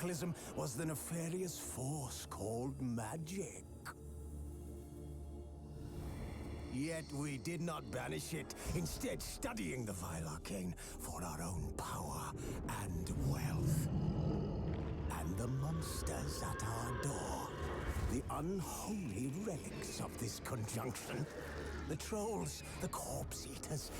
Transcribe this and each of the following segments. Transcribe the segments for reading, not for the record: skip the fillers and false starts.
cataclysm was the nefarious force called magic. Yet we did not banish it, instead studying the vile arcane for our own power and wealth. And the monsters at our door, the unholy relics of this conjunction, the trolls, the corpse eaters.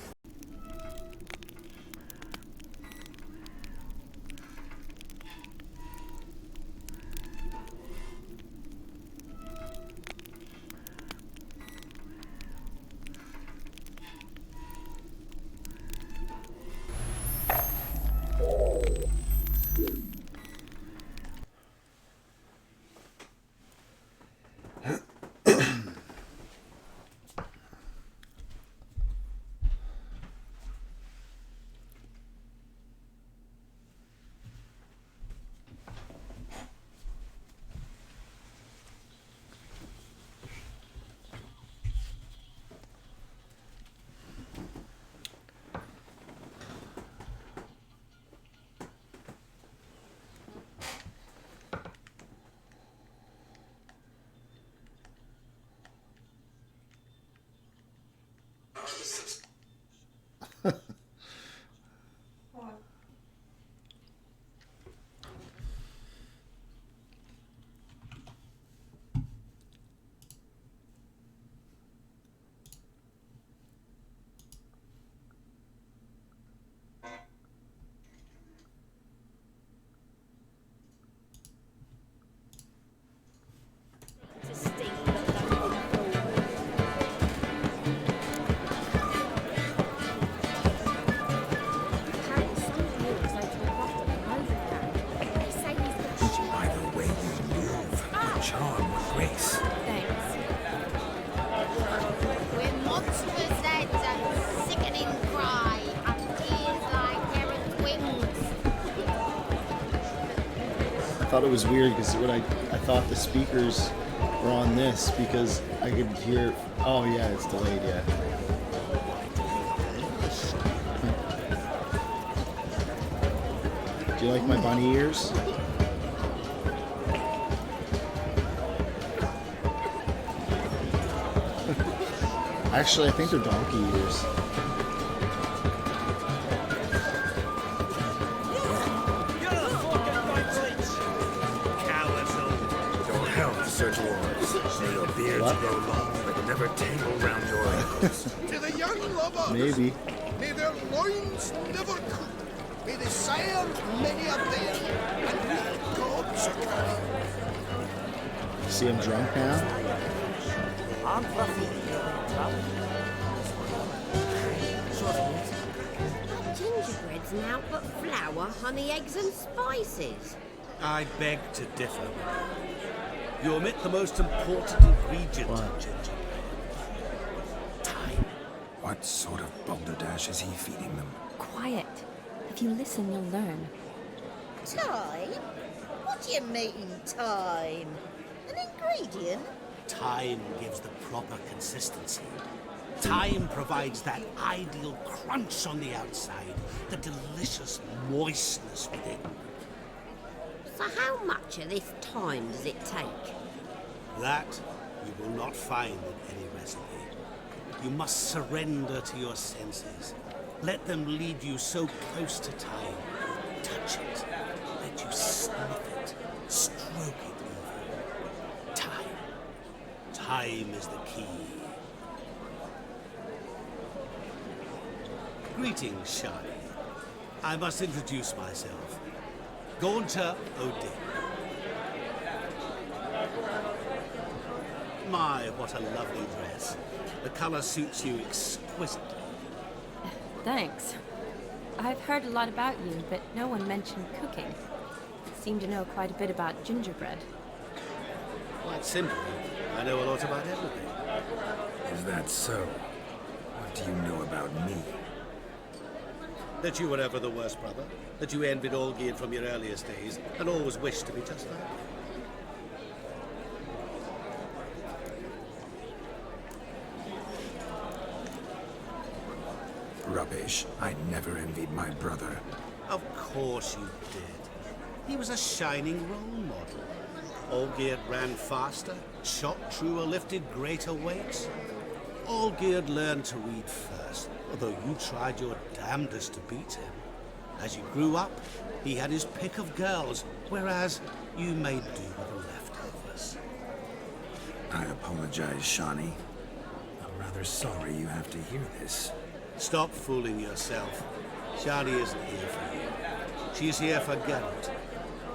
I thought it was weird because I thought the speakers were on this because I could hear. Oh yeah, it's delayed. Yeah. Do you like my bunny ears? Actually, I think they're donkey ears. Search wars. May your beards grow long, but never tangle round your ankles. To the young lovers. Maybe. May their loins never cool. May they sire many a bear, and we gods are kind. See, I'm drunk now. Gingerbread's now but flour, honey, eggs, and spices. I beg to differ. You omit the most important ingredient in gingerbread. Time. What sort of balderdash is he feeding them? Quiet. If you listen, you'll learn. Time? What do you mean, time? An ingredient? Time gives the proper consistency. Time provides that ideal crunch on the outside, the delicious moistness within. So how much of this time does it take? That you will not find in any recipe. You must surrender to your senses. Let them lead you so close to time. Touch it. Let you sniff it. Stroke it even. Time. Time is the key. Greetings, Charlie. I must introduce myself. Gaunter O'Dick. My, what a lovely dress. The colour suits you exquisitely. Thanks. I've heard a lot about you, but no one mentioned cooking. Seem to know quite a bit about gingerbread. Quite simply, I know a lot about everything. Is that so? What do you know about me? That you were ever the worst brother, that you envied Olgierd from your earliest days, and always wished to be just like him. Rubbish. I never envied my brother. Of course you did. He was a shining role model. Olgierd ran faster, shot truer, lifted greater weights. Olgierd learned to read first, although you tried your damnedest to beat him. As you grew up, he had his pick of girls, whereas you made do with the leftovers. I apologize, Shawnee. I'm rather sorry you have to hear this. Stop fooling yourself. Shani isn't here for you. She's here for Geralt.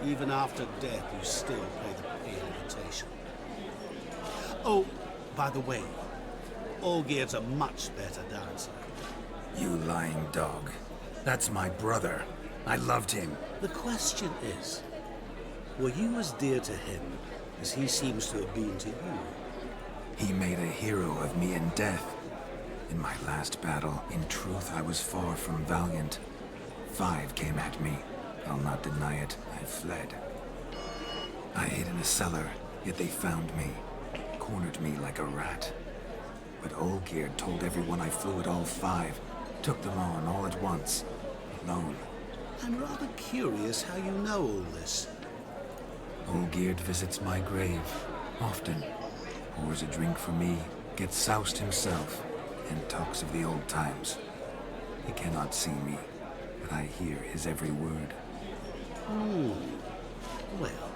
Even after death, you still pay the pale invitation. Oh, by the way, Olgierd's a much better dancer. You lying dog. That's my brother. I loved him. The question is, were you as dear to him as he seems to have been to you? He made a hero of me in death. In my last battle, in truth, I was far from valiant. 5 came at me. I'll not deny it. I fled. I hid in a cellar, yet they found me. Cornered me like a rat. But Olgierd told everyone I flew at all 5. Took them on all at once. Alone. I'm rather curious how you know all this. Olgierd visits my grave. Often. Pours a drink for me. Gets soused himself. And talks of the old times. He cannot see me, but I hear his every word. Well,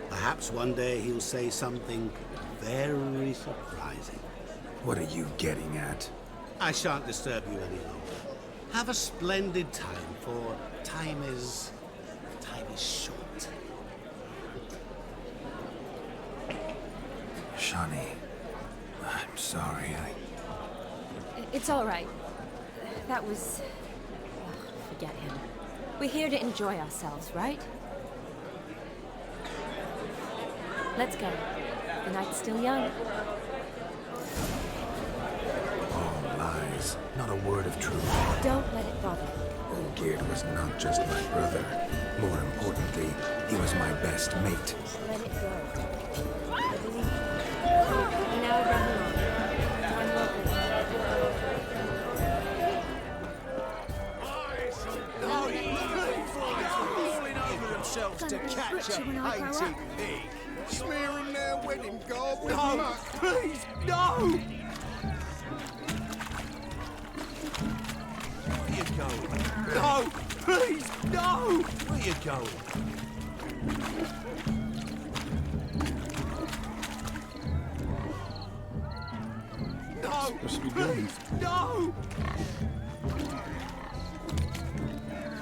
perhaps one day he'll say something very surprising. What are you getting at? I shan't disturb you any longer. Have a splendid time, for time is short. Shawnee, I'm sorry, It's all right. That was... forget him. We're here to enjoy ourselves, right? Let's go. The night's still young. All lies. Not a word of truth. Don't let it bother you. Olgierd was not just my brother. More importantly, he was my best mate. Let it go. I believe you. Now run along. Time will be. Falling over themselves to catch a painted pig. Smearing their wedding garb with muck. Please, no! Where you going? No! Please, no! Where you going? No! Supposed to be good. No!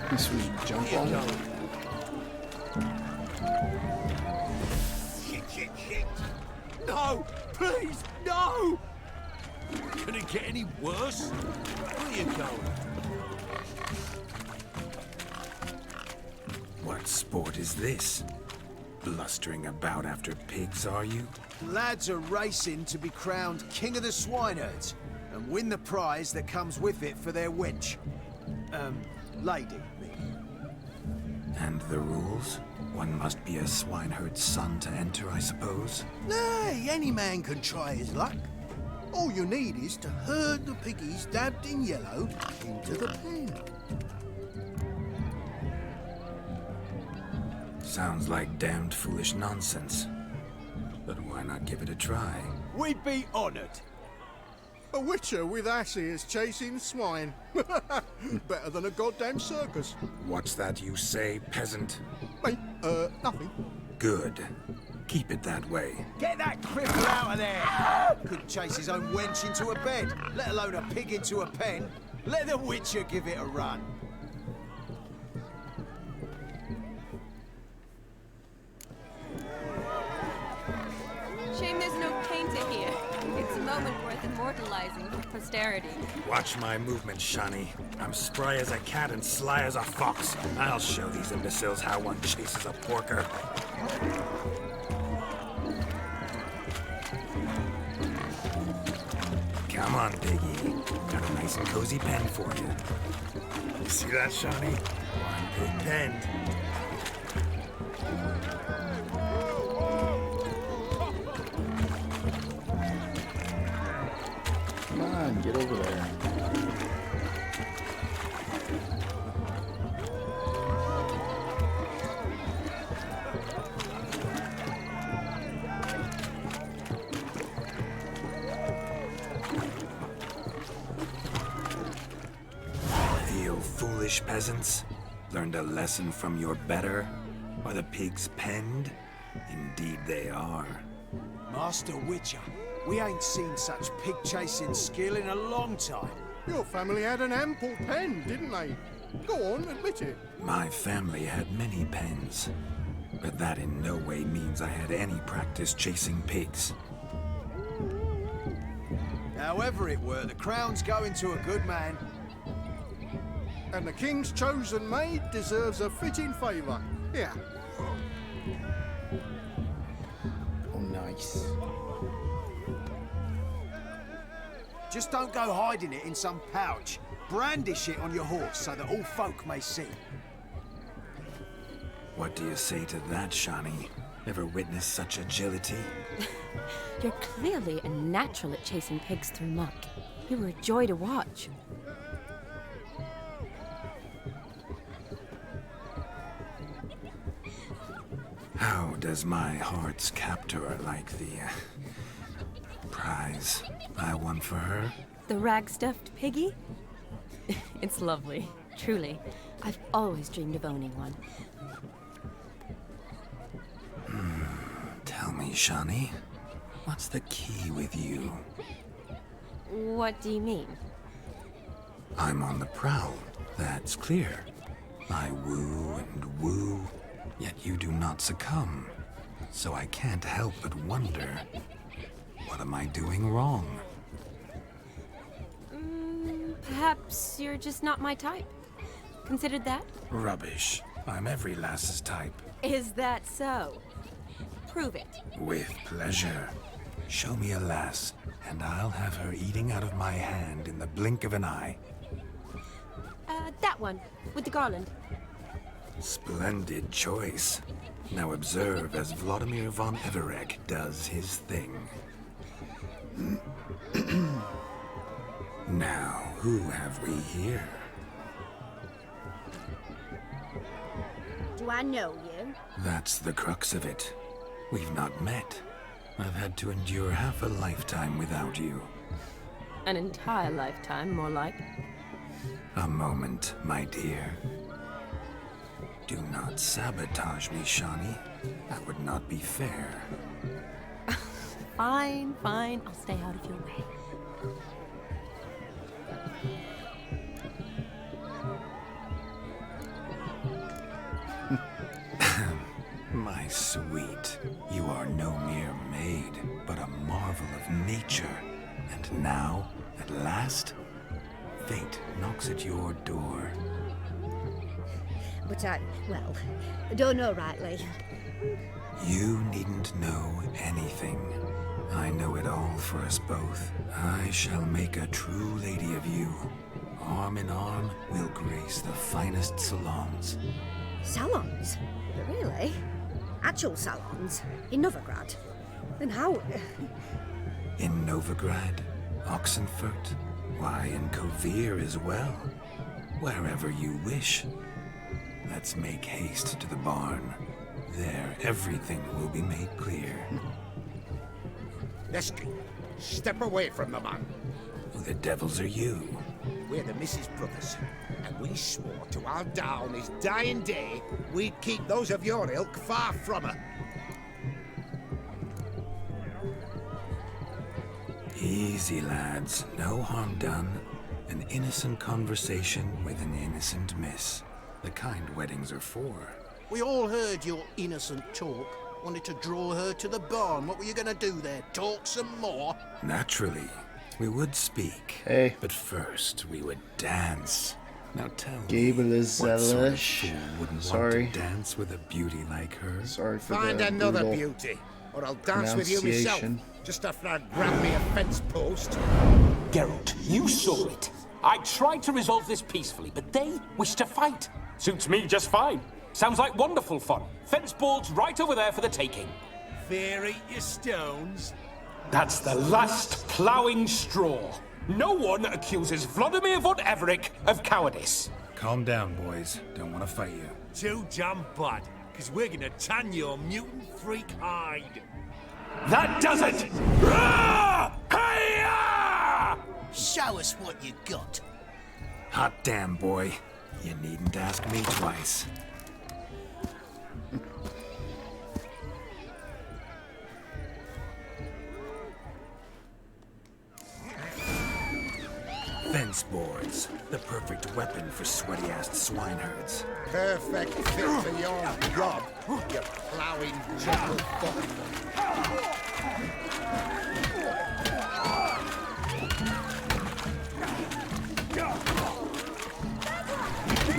This was jump Where you on. going? Shit. No! Please, no! Can it get any worse? Where you going? What sport is this? Blustering about after pigs, are you? Lads are racing to be crowned King of the Swineherds and win the prize that comes with it for their wench. Lady, me. And the rules? One must be a swineherd's son to enter, I suppose? Nay, any man can try his luck. All you need is to herd the piggies dabbed in yellow into the pen. Sounds like damned foolish nonsense. But why not give it a try? We'd be honoured. A witcher with asses chasing swine. Better than a goddamn circus. What's that you say, peasant? Mate, nothing. Good. Keep it that way. Get that cripple out of there! Couldn't chase his own wench into a bed, let alone a pig into a pen. Let the Witcher give it a run. Shame there's no painter here. It's a moment worth immortalizing for posterity. Watch my movements, Shawnee. I'm spry as a cat and sly as a fox. I'll show these imbeciles how one chases a porker. Come on, piggy. Got a nice and cozy pen for you. You see that, Shawnee? One pig penned. Come on, get over there. foolish peasants? Learned a lesson from your better? Are the pigs penned? Indeed they are. Master Witcher, we ain't seen such pig-chasing skill in a long time. Your family had an ample pen, didn't they? Go on, admit it. My family had many pens, but that in no way means I had any practice chasing pigs. However it were, the crown's going to a good man. And the king's chosen maid deserves a fitting favour. Here. Oh, nice. Just don't go hiding it in some pouch. Brandish it on your horse so that all folk may see. What do you say to that, Shani? Ever witnessed such agility? You're clearly a natural at chasing pigs through muck. You were a joy to watch. How does my heart's captor like the prize I won for her? The rag-stuffed piggy? It's lovely, truly. I've always dreamed of owning one. Tell me, Shani, what's the key with you? What do you mean? I'm on the prowl, that's clear. I woo and woo, yet you do not succumb. So I can't help but wonder, what am I doing wrong? Perhaps you're just not my type. Considered that? Rubbish. I'm every lass's type. Is that so? Prove it. With pleasure. Show me a lass, and I'll have her eating out of my hand in the blink of an eye. That one, with the garland. Splendid choice. Now observe as Vladimir von Everek does his thing. Now, who have we here? Do I know you? That's the crux of it. We've not met. I've had to endure half a lifetime without you. An entire lifetime, more like. A moment, my dear. Do not sabotage me, Shani. That would not be fair. Fine, fine. I'll stay out of your way. My sweet, you are no mere maid, but a marvel of nature. And now, at last, fate knocks at your door. But I don't know rightly. You needn't know anything. I know it all for us both. I shall make a true lady of you. Arm in arm, we'll grace the finest salons. Salons? Really? Actual salons? In Novigrad? And how? In Novigrad, Oxenfurt, why, in Kovir as well. Wherever you wish. Let's make haste to the barn. There, everything will be made clear. Lesky, step away from the man. Who the devils are you? We're the Mrs. Brothers, and we swore to our Dad on his dying day we'd keep those of your ilk far from her. Easy, lads. No harm done. An innocent conversation with an innocent miss. The kind weddings are for. We all heard your innocent talk. Wanted to draw her to the barn. What were you going to do there? Talk some more? Naturally. We would speak. Hey. But first, we would dance. Now tell Gable me, is what sort of Zelish. fool wouldn't Sorry. want to dance with a beauty like her? Sorry for Find the another brutal beauty, or I'll dance with you myself. pronunciation. Just after I grab me a fence post. Geralt, you saw it. I tried to resolve this peacefully, but they wish to fight. Suits me just fine. Sounds like wonderful fun. Fence boards right over there for the taking. Fair eat your stones. That's the last ploughing straw. No one accuses Vladimir von Everek of cowardice. Calm down, boys. Don't want to fight you. Too damn bad, because we're gonna tan your mutant freak hide. That does it! Rah! Hey-ya! Show us what you got. Hot damn, boy. You needn't ask me twice. Fence boards, the perfect weapon for sweaty-assed swineherds. Perfect fit for your job, you ploughing jungle fuck.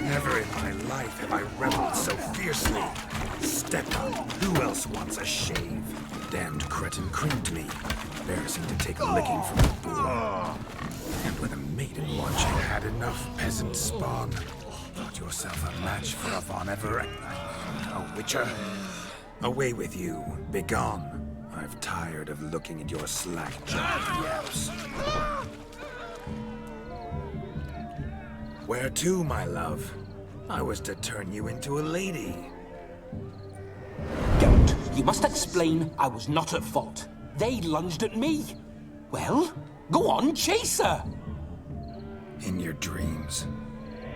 Never in my life have I reveled so fiercely. Step up. Who else wants a shave? Damned cretin creamed me. Embarrassing to take a licking from a bull. And when a maiden watching had enough peasant spawn, thought yourself a match for a Von Everett, a witcher. Away with you. Begone. I've tired of looking at your slack-jawed yaps. Where to, my love? I was to turn you into a lady. Don't. You must explain I was not at fault. They lunged at me. Well, go on, chase her. In your dreams.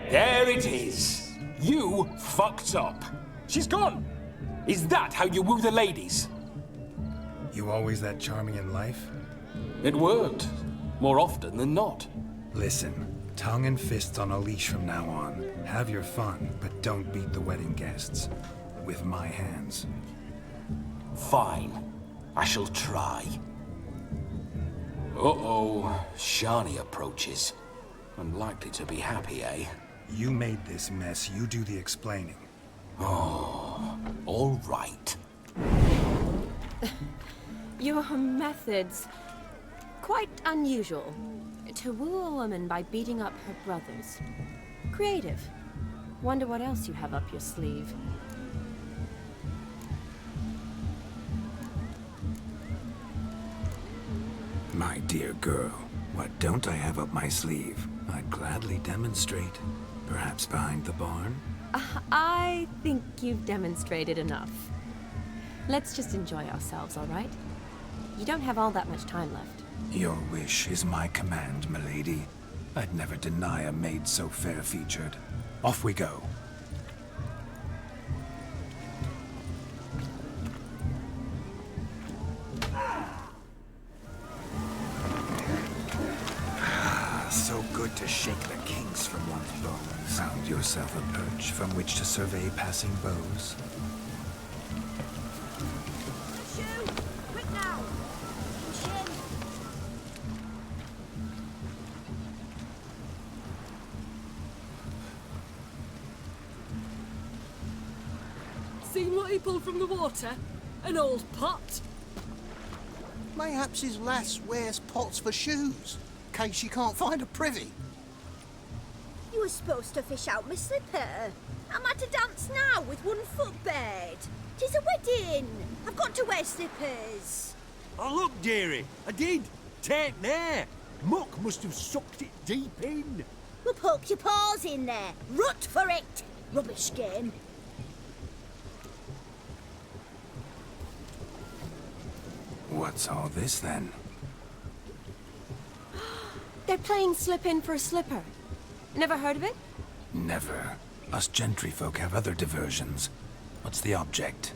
There it is. You fucked up. She's gone. Is that how you woo the ladies? You always that charming in life? It worked. More often than not. Listen. Tongue and fists on a leash from now on. Have your fun, but don't beat the wedding guests. With my hands. Fine. I shall try. Uh-oh. Shani approaches. Unlikely to be happy, eh? You made this mess. You do the explaining. Oh, all right. Your methods... quite unusual. To woo a woman by beating up her brothers. Creative. Wonder what else you have up your sleeve. My dear girl, what don't I have up my sleeve? I'd gladly demonstrate. Perhaps behind the barn? I think you've demonstrated enough. Let's just enjoy ourselves, all right? You don't have all that much time left. Your wish is my command, milady. I'd never deny a maid so fair-featured. Off we go. So good to shake the kinks from one's bones. Found yourself a perch from which to survey passing bows. Shoot! Quick now! Chin! Seen what he pulled from the water? An old pot? Mayhaps his lass wears pots for shoes, in case she can't find a privy. You were supposed to fish out my slipper. I'm at a dance now with one foot bared. 'Tis a wedding. I've got to wear slippers. Oh, look, dearie, I did. Take there. Muck must have sucked it deep in. Well, poke your paws in there. Rut for it. Rubbish game. What's all this, then? They're playing slip-in for a slipper. Never heard of it? Never. Us gentry folk have other diversions. What's the object?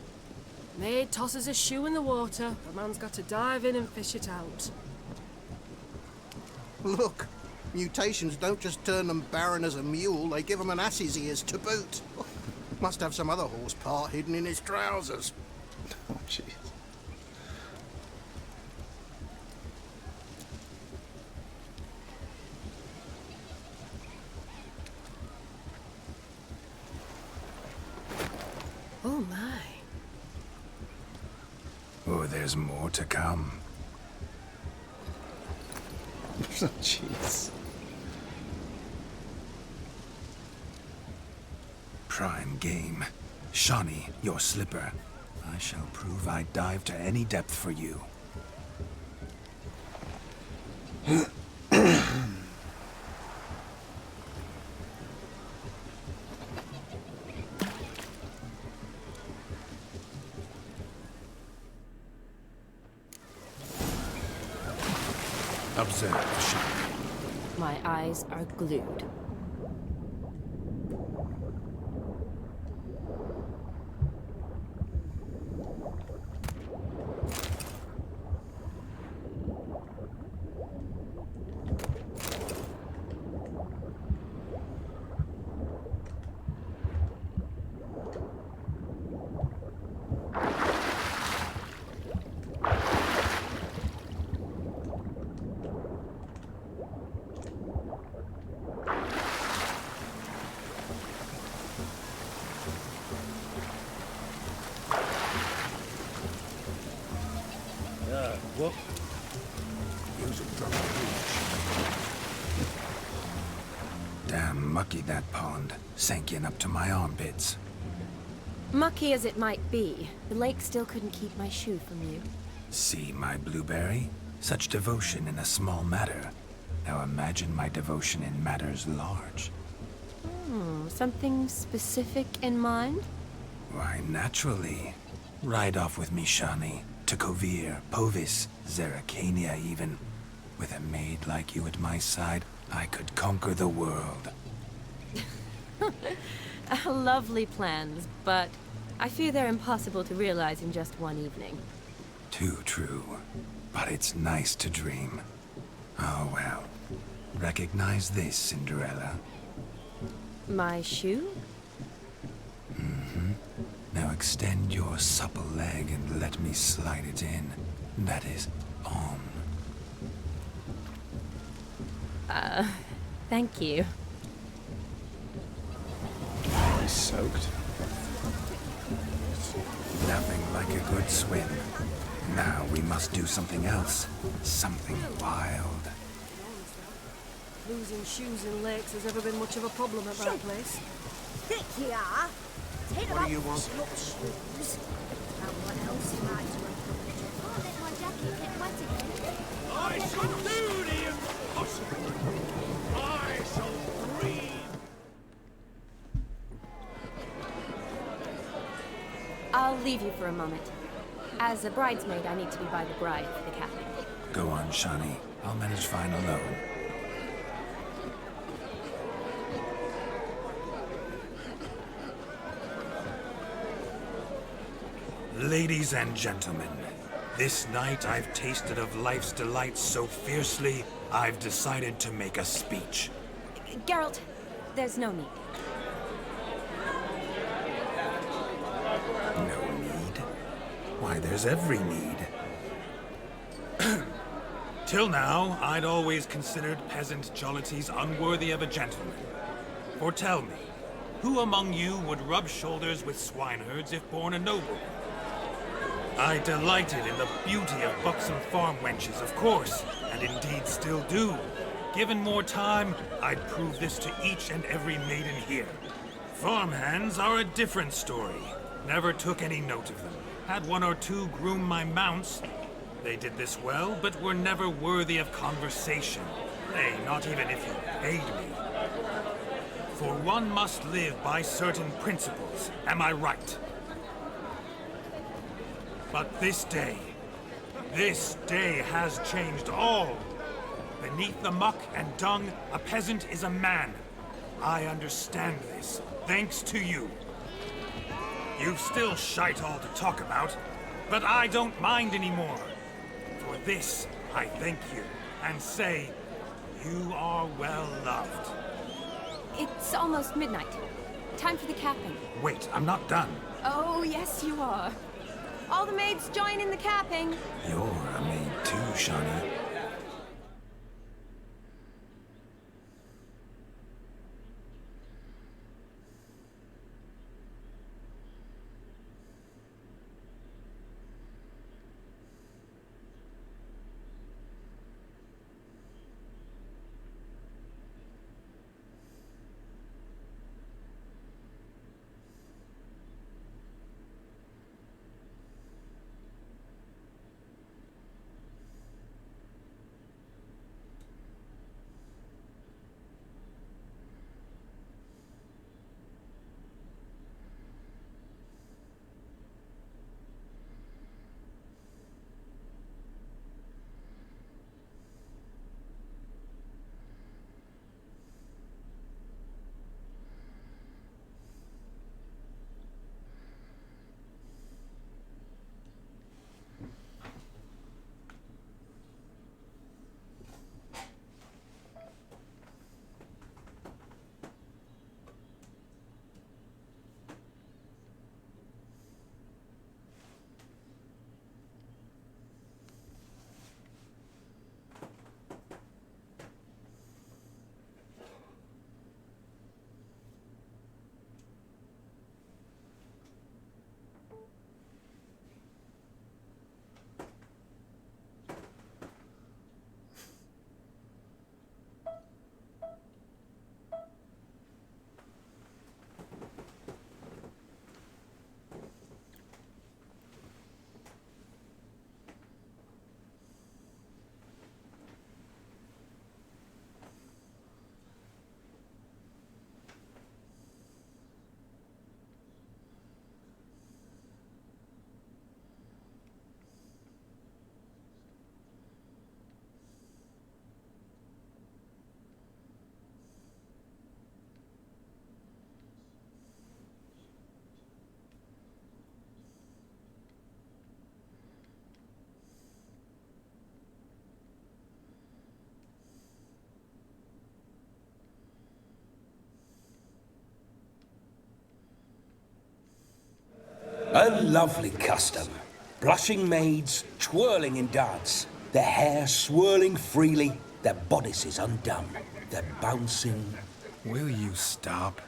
Maid tosses a shoe in the water. A man's got to dive in and fish it out. Look, mutations don't just turn them barren as a mule, they give them an ass's ears to boot. Must have some other horse part hidden in his trousers. Oh, jeez. Oh my. Oh, there's more to come. Oh, jeez. Prime game. Shawnee, your slipper. I shall prove I dive to any depth for you. Observe, Shawnee. My eyes are glued. mucky, that pond. Sank in up to my armpits. Mucky as it might be, the lake still couldn't keep my shoe from you. See my blueberry? Such devotion in a small matter. Now imagine my devotion in matters large. Something specific in mind? Why, naturally. Ride off with me, Shani. To Kovir, Povis, Zeracania even. With a maid like you at my side, I could conquer the world. Lovely plans, but I fear they're impossible to realize in just one evening. Too true. But it's nice to dream. Oh well. Recognize this, Cinderella. My shoe? Mm-hmm. Now extend your supple leg and let me slide it in. That is, on. Thank you. He's soaked. Nothing like a good swim. Now we must do something else. Something wild. Losing shoes in lakes has ever been much of a problem at that place. Thick you are. Take What do you want? Not shoes. And what else you might do? Can't let my jacket get wet again. I shall do the impossible. I shall breathe. I'll leave you for a moment. As a bridesmaid, I need to be by the bride for the capping. Go on, Shani. I'll manage fine alone. Ladies and gentlemen, this night I've tasted of life's delights so fiercely, I've decided to make a speech. Geralt, there's no need. No need? Why, there's every need. Till now, I'd always considered peasant jollities unworthy of a gentleman. For tell me, who among you would rub shoulders with swineherds if born a noble? I delighted in the beauty of buxom farm wenches, of course, and indeed still do. Given more time, I'd prove this to each and every maiden here. Farmhands are a different story. Never took any note of them. Had one or two groom my mounts. They did this well, but were never worthy of conversation. Nay, not even if you paid me. For one must live by certain principles, am I right? But this day has changed all. Beneath the muck and dung, a peasant is a man. I understand this, thanks to you. You've still shite all to talk about, but I don't mind anymore. For this, I thank you, and say, you are well loved. It's almost midnight. Time for the capping. Wait, I'm not done. Oh, yes, you are. All the maids join in the capping. You're a maid too, Shani. A lovely custom. Blushing maids twirling in dance, their hair swirling freely, their bodices undone, their bouncing. Will you stop?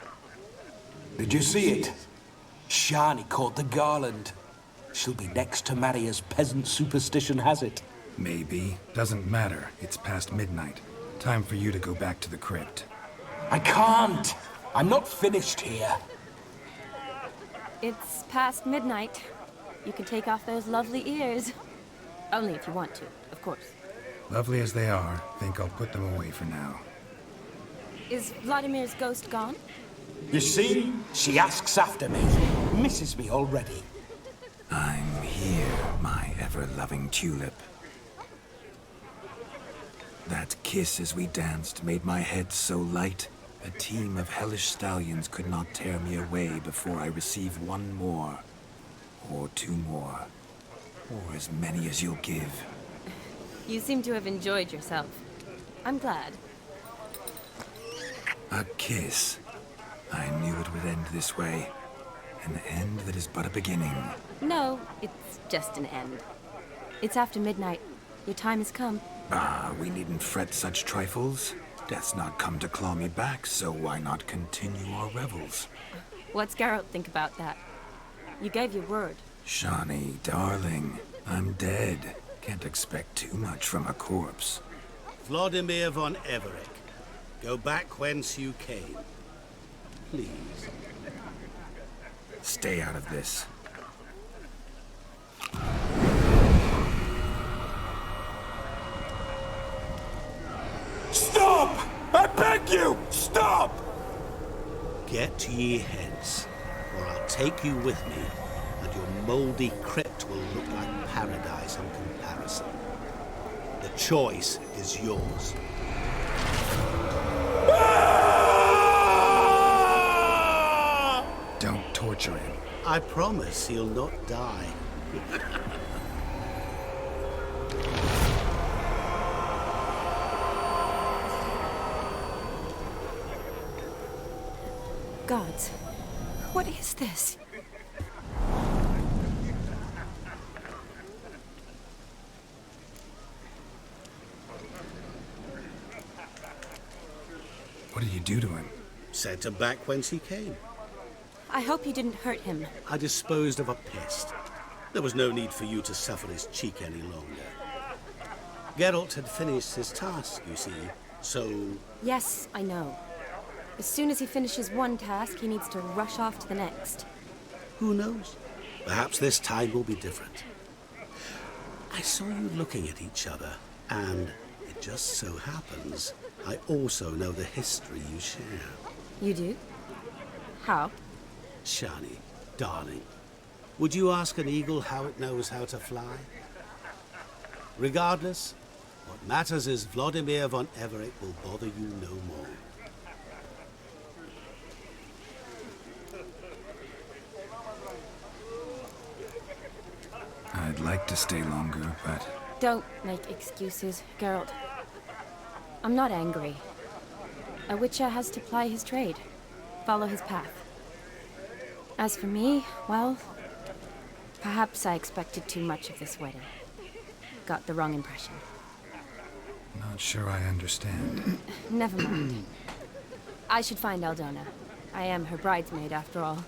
Did you see it? Shani caught the garland. She'll be next to marry as peasant superstition has it. Maybe. Doesn't matter. It's past midnight. Time for you to go back to the crypt. I can't. I'm not finished here. It's past midnight. You can take off those lovely ears. Only if you want to, of course. Lovely as they are, think I'll put them away for now. Is Vladimir's ghost gone? You see? She asks after me. Misses me already. I'm here, my ever-loving tulip. That kiss as we danced made my head so light. A team of hellish stallions could not tear me away before I receive one more. Or two more. Or as many as you'll give. You seem to have enjoyed yourself. I'm glad. A kiss. I knew it would end this way. An end that is but a beginning. No, it's just an end. It's after midnight. Your time has come. Ah, we needn't fret such trifles. Death's not come to claw me back, so why not continue our revels? What's Geralt think about that? You gave your word. Shani, darling, I'm dead. Can't expect too much from a corpse. Vladimir von Everec, go back whence you came. Please. Stay out of this. Stop! I beg you! Stop! Get ye hence, or I'll take you with me, and your mouldy crypt will look like paradise in comparison. The choice is yours. Don't torture him. I promise he'll not die. Gods, what is this? What did you do to him? Sent him back whence he came. I hope you didn't hurt him. I disposed of a pest. There was no need for you to suffer his cheek any longer. Geralt had finished his task, you see, so... Yes, I know. As soon as he finishes one task, he needs to rush off to the next. Who knows? Perhaps this time will be different. I saw you looking at each other, and it just so happens I also know the history you share. You do? How? Shani, darling, would you ask an eagle how it knows how to fly? Regardless, what matters is Vladimir von Everec will bother you no more. I'd like to stay longer, but... Don't make excuses, Geralt. I'm not angry. A witcher has to ply his trade, follow his path. As for me, well, perhaps I expected too much of this wedding. Got the wrong impression. Not sure I understand. Never mind. I should find Aldona. I am her bridesmaid, after all.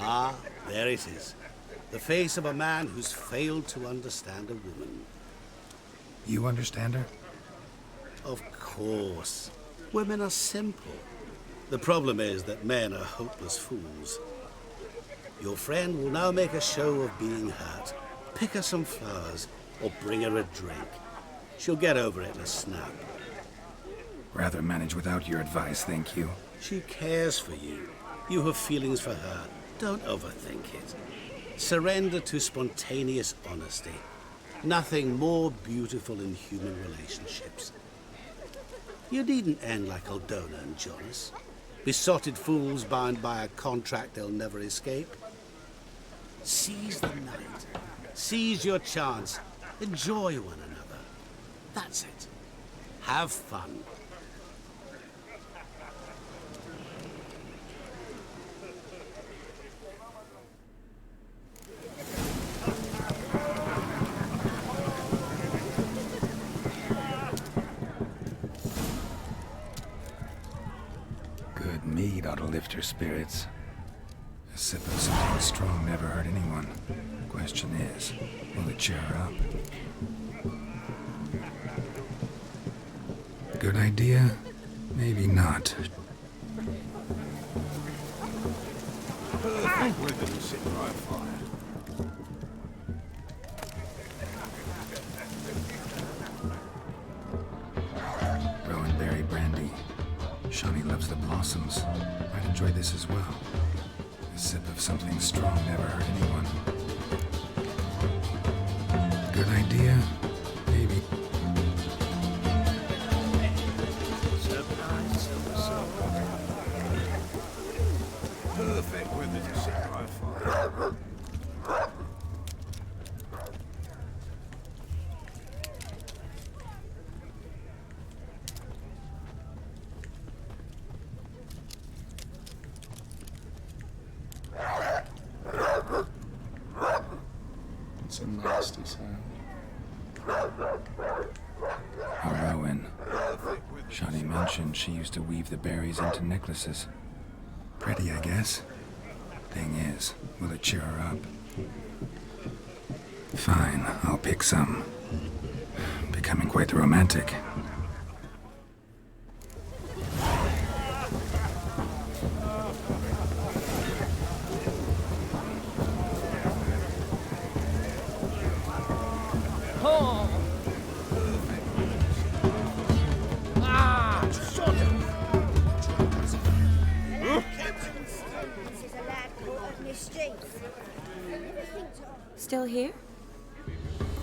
Ah, there it is. The face of a man who's failed to understand a woman. You understand her? Of course. Women are simple. The problem is that men are hopeless fools. Your friend will now make a show of being hurt. Pick her some flowers, or bring her a drink. She'll get over it in a snap. Rather manage without your advice, thank you. She cares for you. You have feelings for her. Don't overthink it. Surrender to spontaneous honesty. Nothing more beautiful in human relationships. You needn't end like Aldona and Jonas. Besotted fools bound by a contract they'll never escape. Seize the night. Seize your chance. Enjoy one another. That's it. Have fun. ought to lift her spirits. A sip of something strong never hurt anyone. The question is, will it cheer her up? Good idea? Maybe not. Perfect weather to sit by a fire. Berry brandy. Shawnee loves the blossoms. Might enjoy this as well. A sip of something strong never hurt anyone. Good idea? Maybe. Perfect weather to sit by a fire. It's a nasty sound. A rowan. Shawnee mentioned she used to weave the berries into necklaces. Pretty, I guess. Thing is, will it cheer her up? Fine, I'll pick some. Becoming quite the romantic. Still here?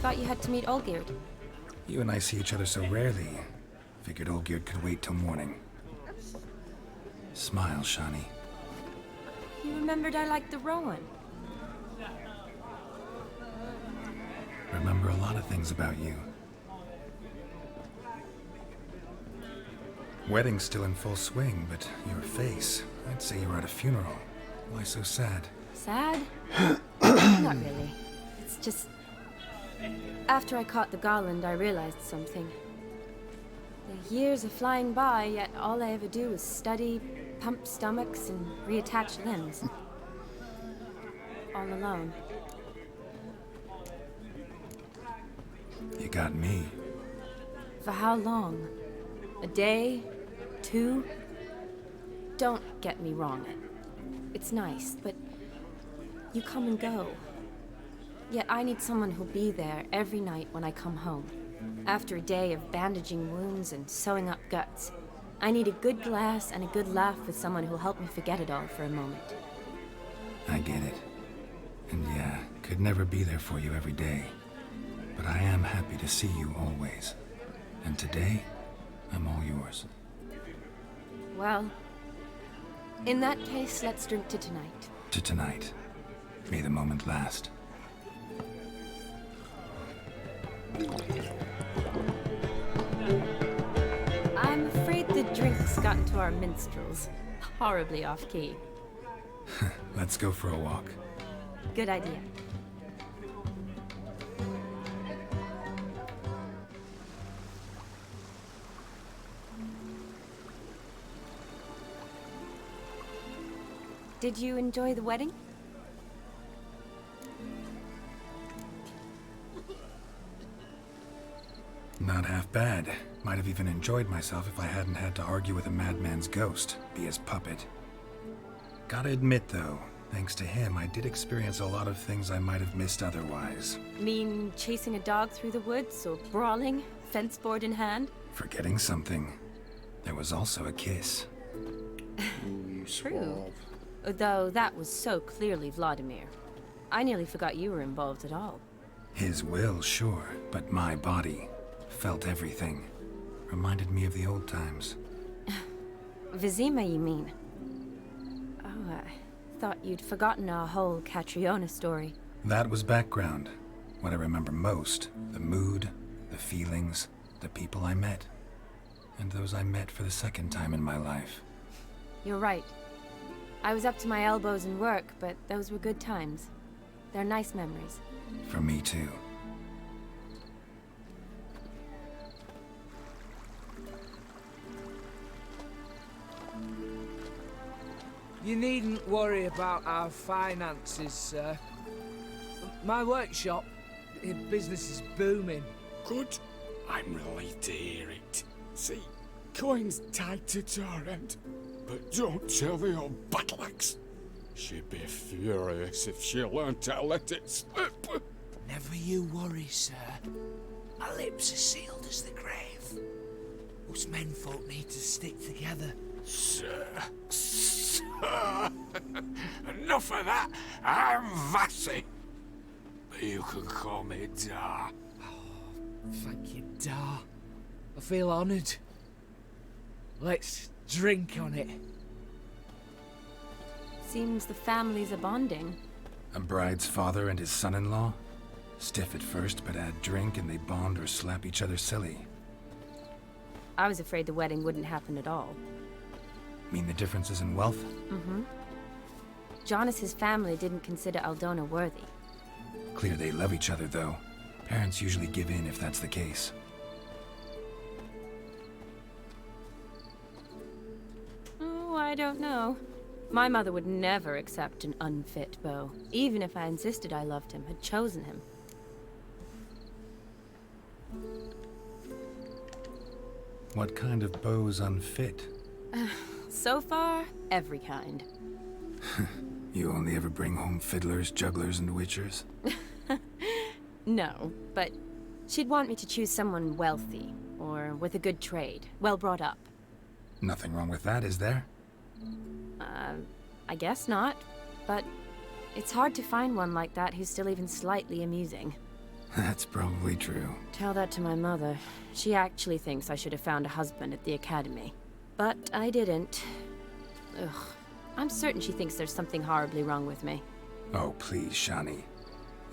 Thought you had to meet Olgierd. You and I see each other so rarely. Figured Olgierd could wait till morning. Smile, Shawnee. You remembered I liked the rowan. Remember a lot of things about you. Wedding's still in full swing, but your face, I'd say you were at a funeral. Why so sad? Sad? Not really. It's just... After I caught the garland, I realized something. The years are flying by, yet all I ever do is study, pump stomachs, and reattach limbs. All alone. You got me. For how long? A day? 2? Don't get me wrong. It's nice, but you come and go. Yet I need someone who'll be there every night when I come home. After a day of bandaging wounds and sewing up guts, I need a good glass and a good laugh with someone who'll help me forget it all for a moment. I get it. And yeah, could never be there for you every day. But I am happy to see you always. And today, I'm all yours. Well, in that case, let's drink to tonight. To tonight. May the moment last. I'm afraid the drink's gotten to our minstrels. Horribly off-key. Let's go for a walk. Good idea. Did you enjoy the wedding? Not half bad. Might have even enjoyed myself if I hadn't had to argue with a madman's ghost, be his puppet. Gotta admit, though, thanks to him, I did experience a lot of things I might have missed otherwise. Mean chasing a dog through the woods, or brawling, fence board in hand? Forgetting something. There was also a kiss. True. Though that was so clearly Vladimir. I nearly forgot you were involved at all. His will, sure, but my body felt everything. Reminded me of the old times. Vizima, you mean? Oh, I thought you'd forgotten our whole Catriona story. That was background. What I remember most, the mood, the feelings, the people I met. And those I met for the second time in my life. You're right. I was up to my elbows in work, but those were good times. They're nice memories. For me, too. You needn't worry about our finances, sir. My workshop, business is booming. Good. I'm relieved to hear it. See, coin's tied to Torrent, but don't tell the old battle axe. She'd be furious if she learned to let it slip. Never you worry, sir. My lips are sealed as the grave. Us menfolk need to stick together. Sir. Enough of that. I'm Vassy. But you can call me Dar. Thank you, Dar. I feel honoured. Let's drink on it. Seems the families are bonding. A bride's father and his son-in-law? Stiff at first, but add drink and they bond or slap each other silly. I was afraid the wedding wouldn't happen at all. Mean the differences in wealth? Mm-hmm. Jonas's family didn't consider Aldona worthy. Clear they love each other, though. Parents usually give in if that's the case. Oh, I don't know. My mother would never accept an unfit beau, even if I insisted I loved him, had chosen him. What kind of beau's unfit? So far, every kind. You only ever bring home fiddlers, jugglers, and witchers? No, but she'd want me to choose someone wealthy, or with a good trade, well brought up. Nothing wrong with that, is there? I guess not, but it's hard to find one like that who's still even slightly amusing. That's probably true. Tell that to my mother. She actually thinks I should have found a husband at the academy. But I didn't. Ugh. I'm certain she thinks there's something horribly wrong with me. Oh, please, Shani.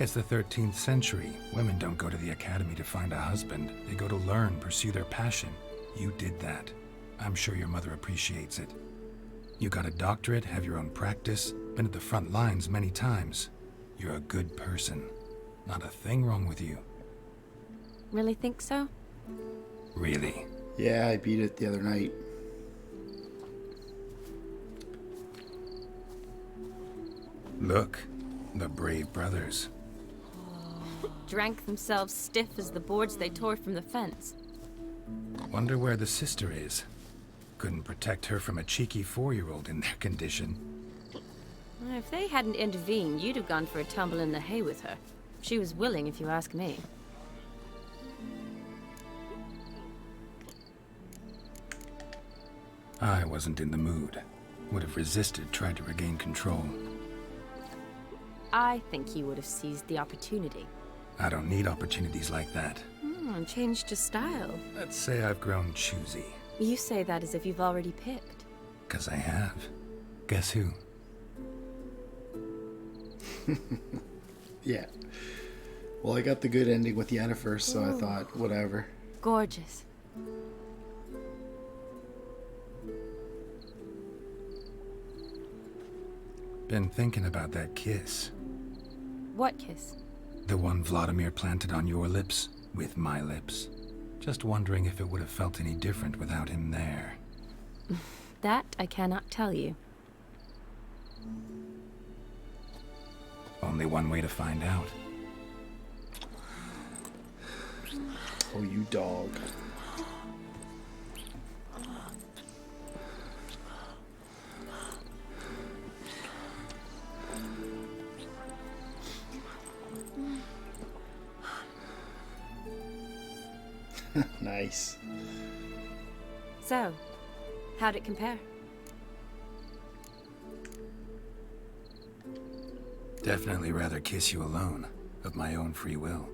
It's the 13th century. Women don't go to the academy to find a husband. They go to learn, pursue their passion. You did that. I'm sure your mother appreciates it. You got a doctorate, have your own practice, been at the front lines many times. You're a good person. Not a thing wrong with you. Really think so? Really? Yeah, I beat it the other night. Look, the brave brothers. Drank themselves stiff as the boards they tore from the fence. Wonder where the sister is. Couldn't protect her from a cheeky 4-year-old in their condition. If they hadn't intervened, you'd have gone for a tumble in the hay with her. She was willing, if you ask me. I wasn't in the mood. Would have resisted, tried to regain control. I think you would have seized the opportunity. I don't need opportunities like that. Changed your style. Let's say I've grown choosy. You say that as if you've already picked. 'Cause I have. Guess who? Yeah. Well, I got the good ending with Yennefer first, so I thought, whatever. Gorgeous. Been thinking about that kiss. What kiss? The one Vladimir planted on your lips, with my lips. Just wondering if it would have felt any different without him there. That I cannot tell you. Only one way to find out. Oh, you dog. Nice. So, how'd it compare? Definitely rather kiss you alone, of my own free will.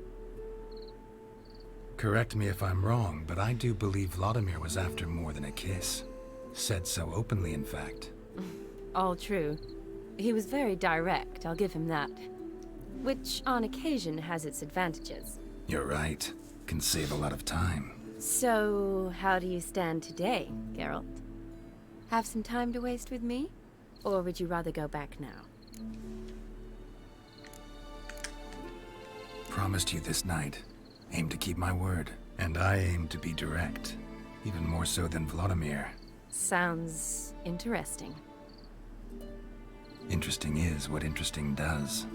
Correct me if I'm wrong, but I do believe Vladimir was after more than a kiss. Said so openly, in fact. All true. He was very direct, I'll give him that. Which, on occasion, has its advantages. You're right. Can save a lot of time. So, how do you stand today, Geralt? Have some time to waste with me? Or would you rather go back now? Promised you this night. Aim to keep my word. And I aim to be direct. Even more so than Vladimir. Sounds interesting. Interesting is what interesting does.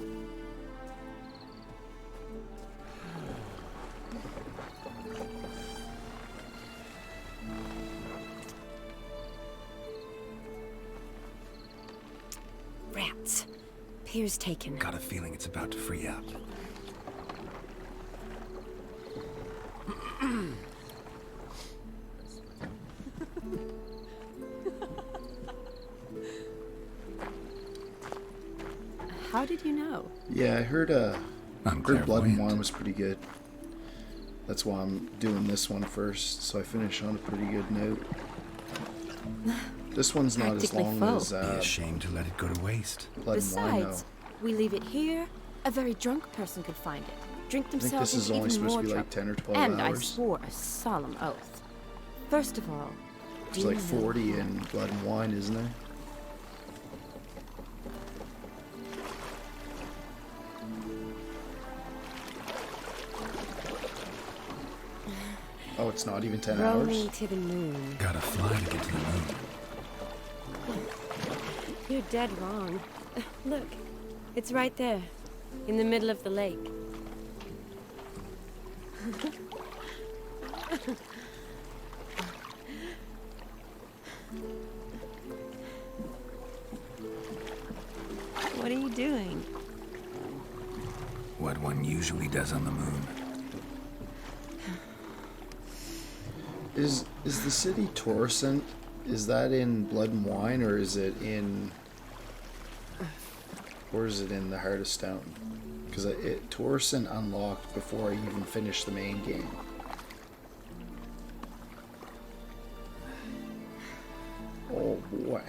Rats. Pier's taken. Got a feeling it's about to free up. How did you know? Yeah, I heard Blood and clairvoyant. Wine was pretty good. That's why I'm doing this one first, so I finish on a pretty good note. This one's not as Practically long full. as Be a shame to let it go to waste. Blood and Wine, though. Besides, we leave it here, a very drunk person could find it, drink think themselves this is into only even supposed more to be like trouble. 10 or 12 and hours. I swore a solemn oath. First of all, There's like 40 in Blood and Wine, isn't there? Oh, it's not even 10 row hours? me to the moon. Gotta fly to get to the moon. You're dead wrong. Look, it's right there, in the middle of the lake. What are you doing? What one usually does on the moon. Is the city Torrescent, is that in Blood and Wine, or is it in... Or is it in the Heart of Stone? Because Torrescent unlocked before I even finished the main game. Oh boy.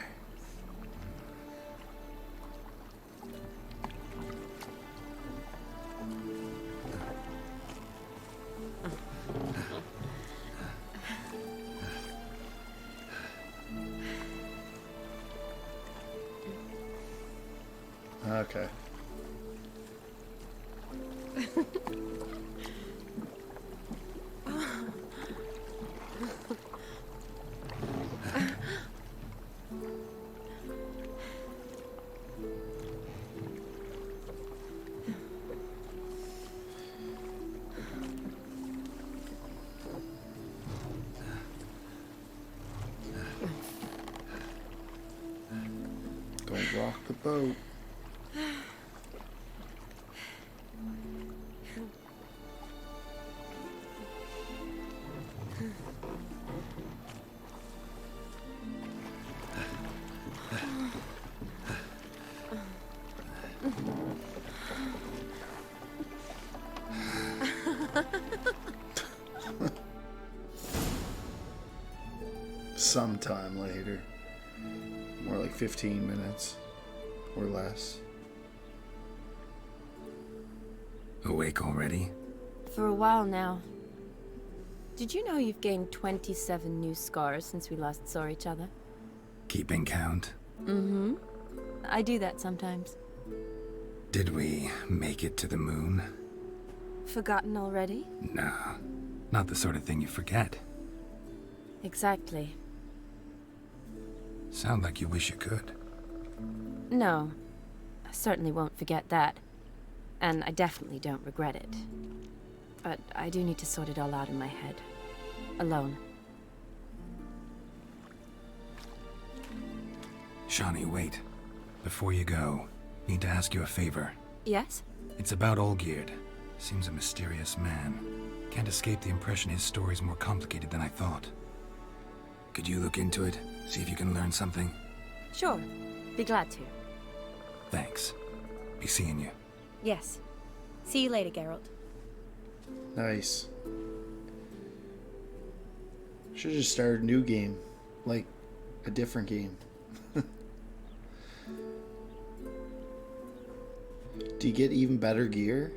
Okay. Don't rock the boat. Sometime later. More like 15 minutes. Or less. Awake already? For a while now. Did you know you've gained 27 new scars since we last saw each other? Keeping count? Mm-hmm. I do that sometimes. Did we make it to the moon? Forgotten already? No. Not the sort of thing you forget. Exactly. Sound like you wish you could. No. I certainly won't forget that. And I definitely don't regret it. But I do need to sort it all out in my head. Alone. Shawnee, wait. Before you go, need to ask you a favor. Yes? It's about Olgierd. Seems a mysterious man. Can't escape the impression his story's more complicated than I thought. Could you look into it? See if you can learn something? Sure. Be glad to. Thanks. Be seeing you. Yes. See you later, Geralt. Nice. Should just start a new game. Like, a different game. Do you get even better gear?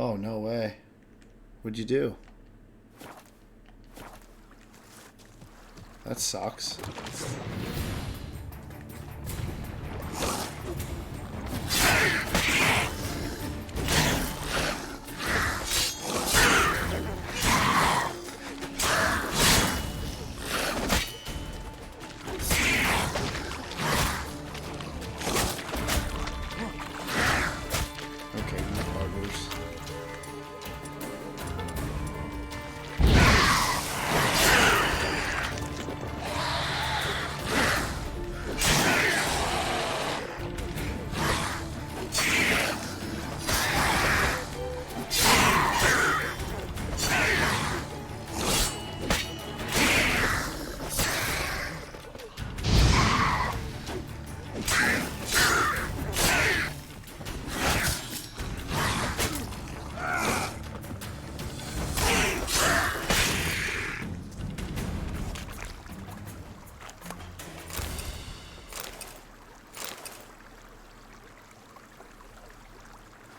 Oh, no way. What'd you do? That sucks.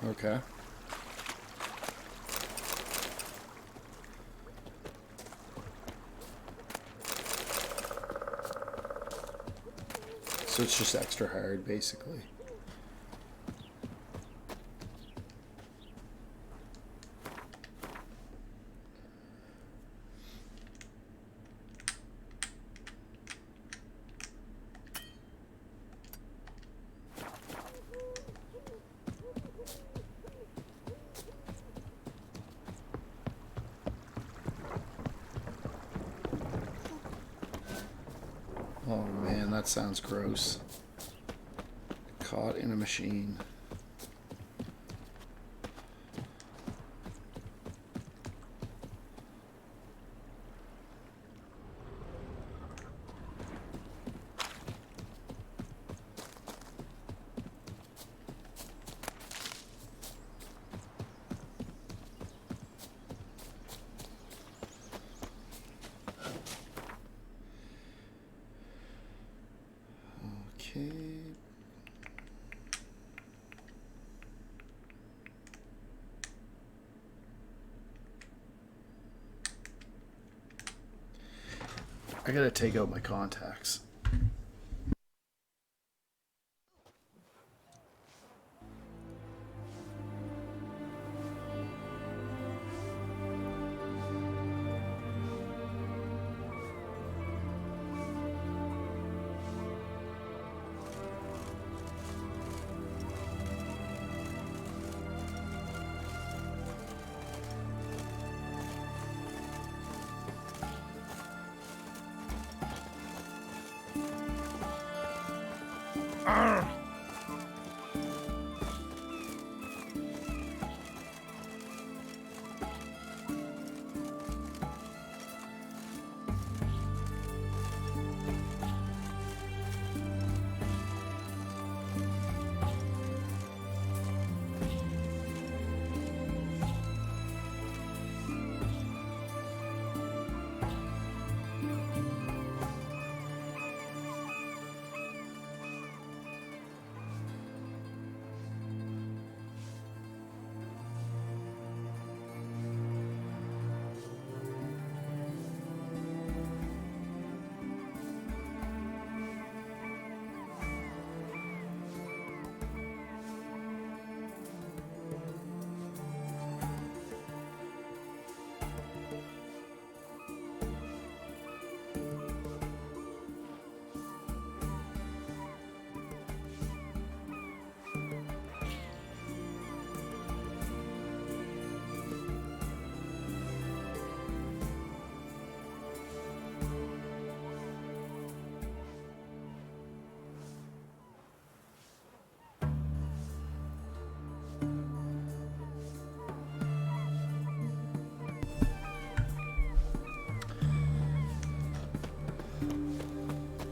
Okay. So it's just extra hard, basically. Oh man, that sounds gross. Caught in a machine. Okay. I gotta take out my contacts.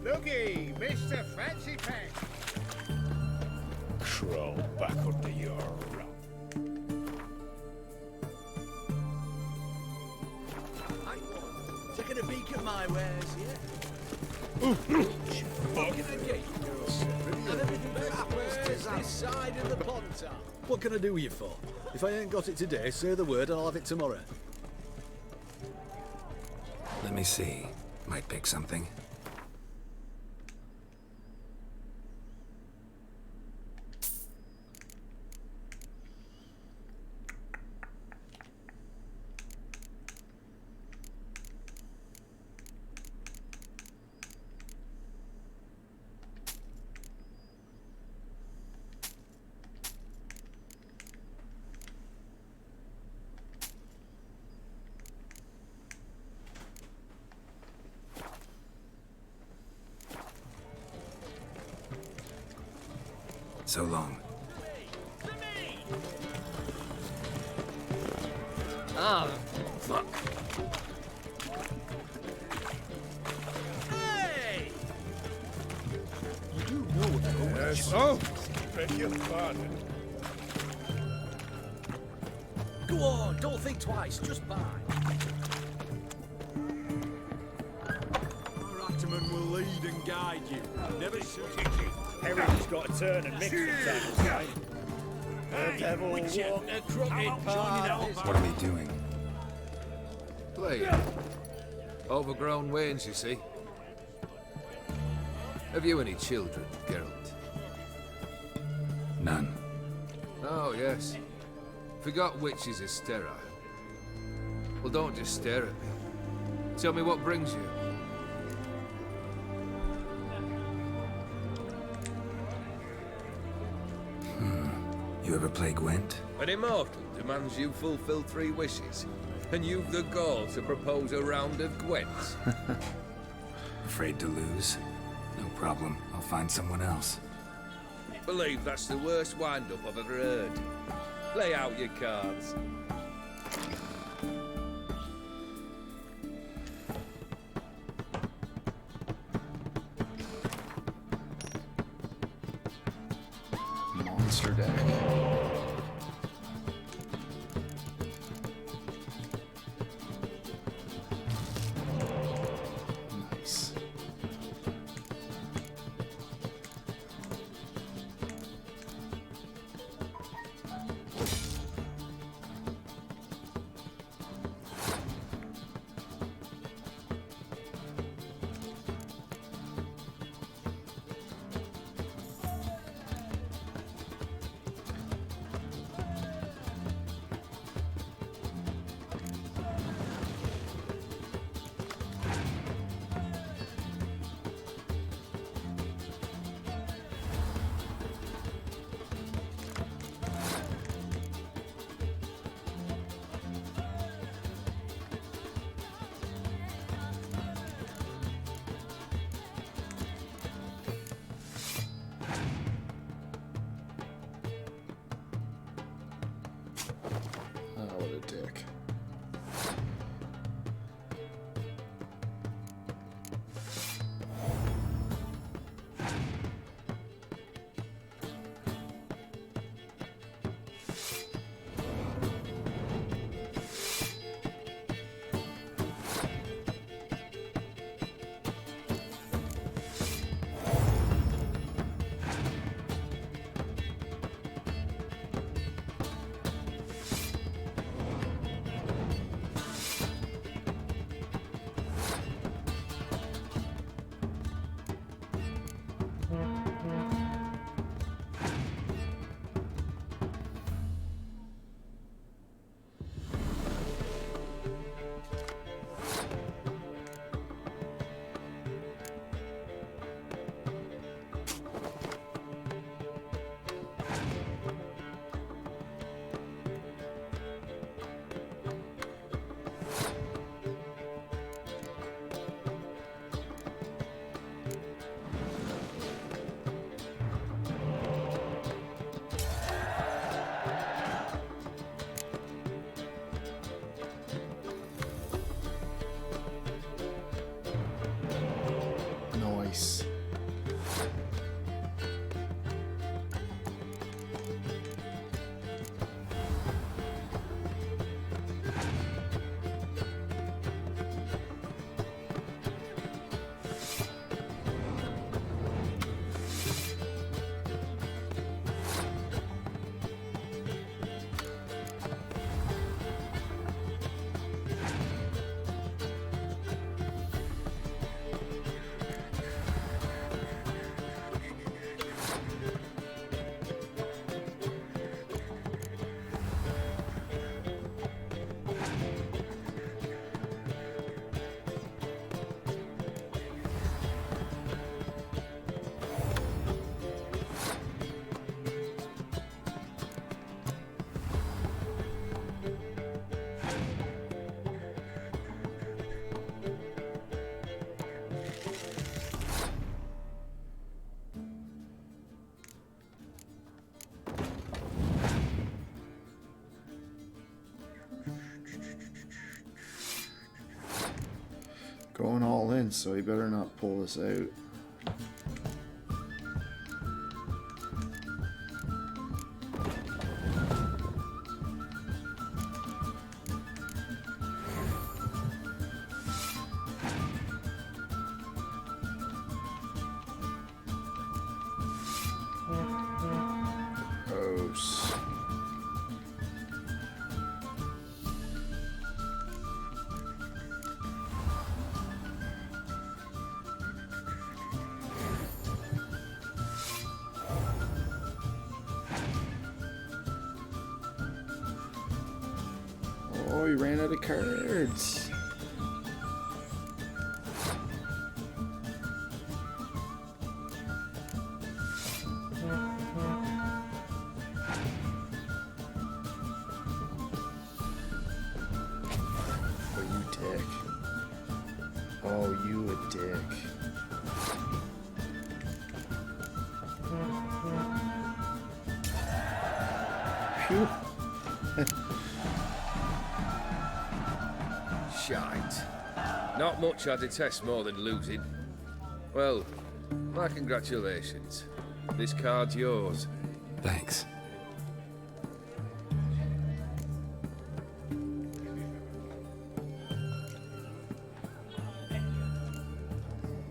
Looky, Mr. Fancy Pack. Crawl back under your rock. Taking a peek at my wares, yeah? Fuck. And everything that happens to this side of the pond, Tom. What can I do you for? If I ain't got it today, say the word and I'll have it tomorrow. Let me see. Might pick something. So long. Ah, fuck. Hey! You do know what's going on. Yes. Oh, beg your pardon. Go on, don't think twice, just buy. Our Ataman will lead and guide you. Never shoot. Everyone's got to turn and mix from time to time. The devil walk a crooked path. What are we doing? Playing. Overgrown wains, you see. Have you any children, Geralt? None. Oh, yes. Forgot which is Estera. Well, don't just stare at me. Tell me what brings you. You ever play Gwent? An immortal demands you fulfill 3 wishes, and you've the gall to propose a round of Gwent. Afraid to lose? No problem. I'll find someone else. Believe that's the worst wind-up I've ever heard. Lay out your cards. Monster deck. Nice. Going all in, so he better not pull this out. Gross. Oh, he ran out of cards. Oh, you dick. Oh, you a dick. Phew. Shite. Not much I detest more than losing. Well, my congratulations. This card's yours. Thanks.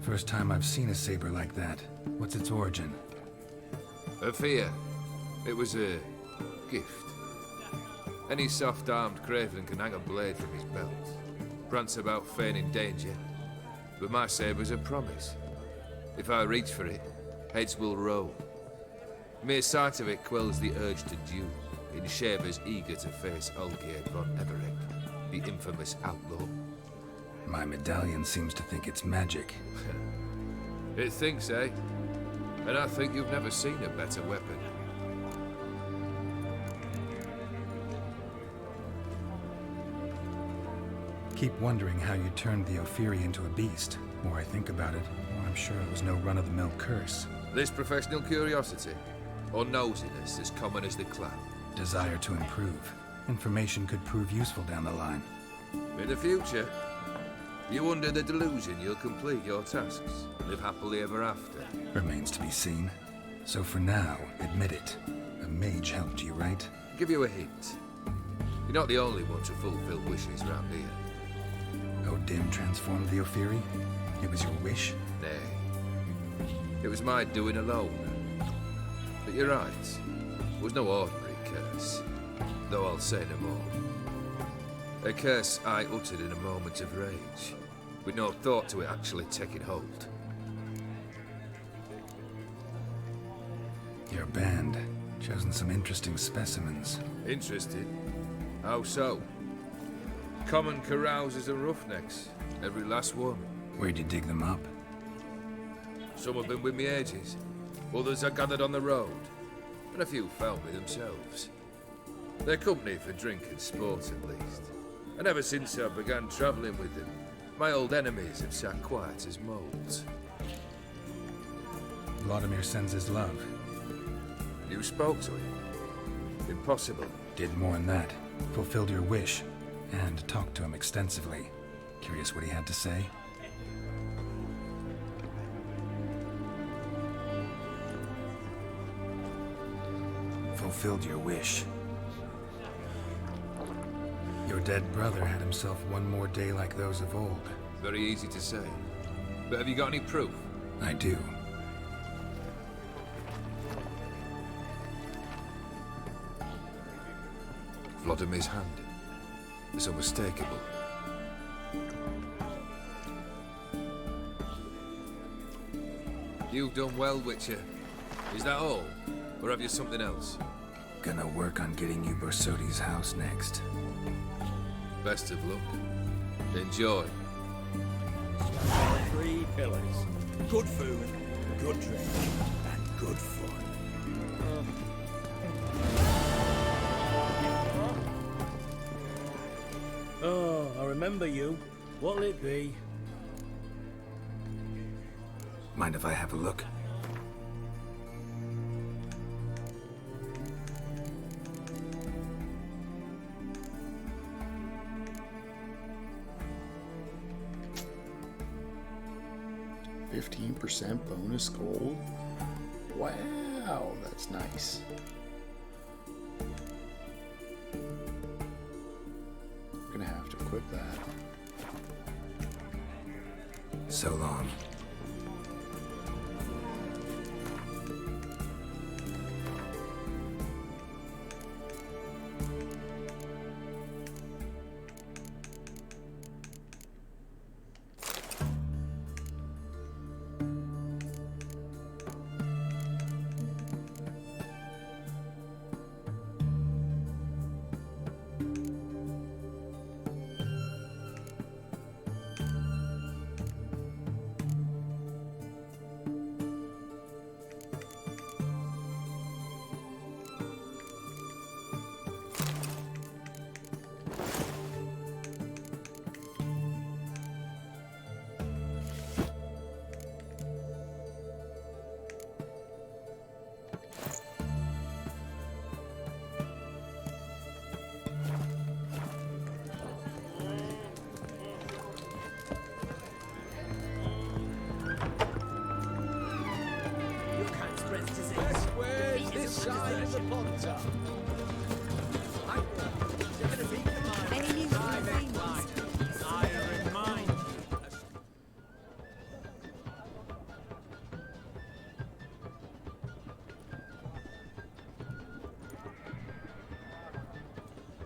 First time I've seen a saber like that. What's its origin? A fear. It was a gift. Any soft-armed craven can hang a blade from his belt, prance about feigning danger. But my saber's a promise. If I reach for it, heads will roll. Mere sight of it quells the urge to duel, in shavers eager to face Olgierd von Everett, the infamous outlaw. My medallion seems to think it's magic. It thinks, eh? And I think you've never seen a better weapon. Keep wondering how you turned the Ophiri into a beast. The more I think about it, the more I'm sure it was no run-of-the-mill curse. This professional curiosity, or nosiness as common as the clown? Desire to improve. Information could prove useful down the line. In the future, you under the delusion you'll complete your tasks, live happily ever after. Remains to be seen. So for now, admit it. A mage helped you, right? Give you a hint. You're not the only one to fulfill wishes round here. Odin transformed the Ophiri? It was your wish? Nay. It was my doing alone. But you're right. It was no ordinary curse. Though I'll say no more. A curse I uttered in a moment of rage, with no thought to it actually taking hold. Your band. Chosen some interesting specimens. Interested? How so? Common carousers and roughnecks. Every last one. Where'd you dig them up? Some have been with me ages. Others I gathered on the road. And a few found me themselves. They're company for drink and sport at least. And ever since I began travelling with them, my old enemies have sat quiet as moles. Vladimir sends his love. You spoke to him? Impossible. Did more than that. Fulfilled your wish. And talked to him extensively. Curious what he had to say? Fulfilled your wish. Your dead brother had himself one more day like those of old. Very easy to say. But have you got any proof? I do. Vladimir's hand. It's unmistakable. You've done well, Witcher. Is that all? Or have you something else? Gonna work on getting you Borsodi's house next. Best of luck. Enjoy. 3 pillars. Good food, good drink, and good fun. Oh, I remember you. What'll it be? Mind if I have a look? 15% bonus gold. Wow, that's nice. I'm gonna have to equip that. So long.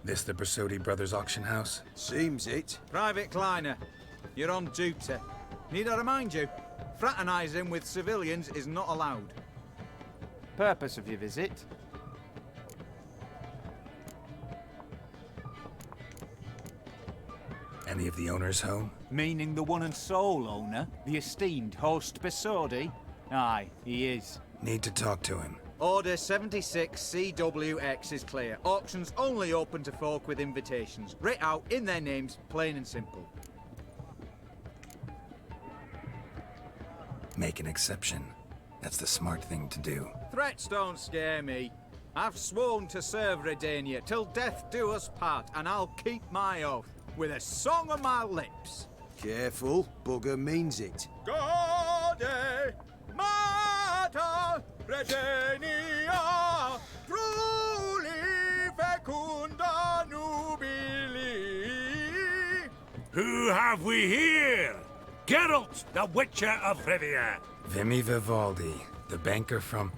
This the Brasodi Brothers auction house? Seems it. Private Kleiner, you're on duty. Need I remind you, fraternising with civilians is not allowed. Purpose of your visit? Any of the owners home? Meaning the one and sole owner, the esteemed host Brasodi? Aye, he is. Need to talk to him. Order 76 CWX is clear. Auctions only open to folk with invitations. Writ out in their names, plain and simple. Make an exception. That's the smart thing to do. Threats don't scare me. I've sworn to serve Redania till death do us part, and I'll keep my oath with a song on my lips. Careful, bugger means it. Gode Mater Redania, truly fecunda nubili. Who have we here? Geralt, the Witcher of Rivia. Vimy Vivaldi, the banker from...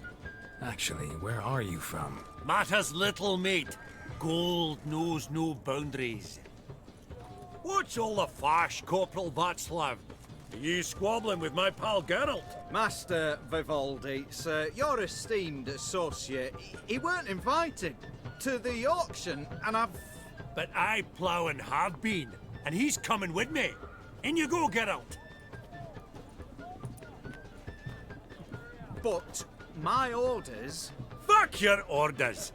Actually, where are you from? Matters little, mate. Gold knows no boundaries. What's all the fash, Corporal Václav? Are you squabbling with my pal Geralt? Master Vivaldi, sir, your esteemed associate, he weren't invited to the auction, and I've... But I plough and have been, and he's coming with me. In you go, Geralt. But my orders... Fuck your orders!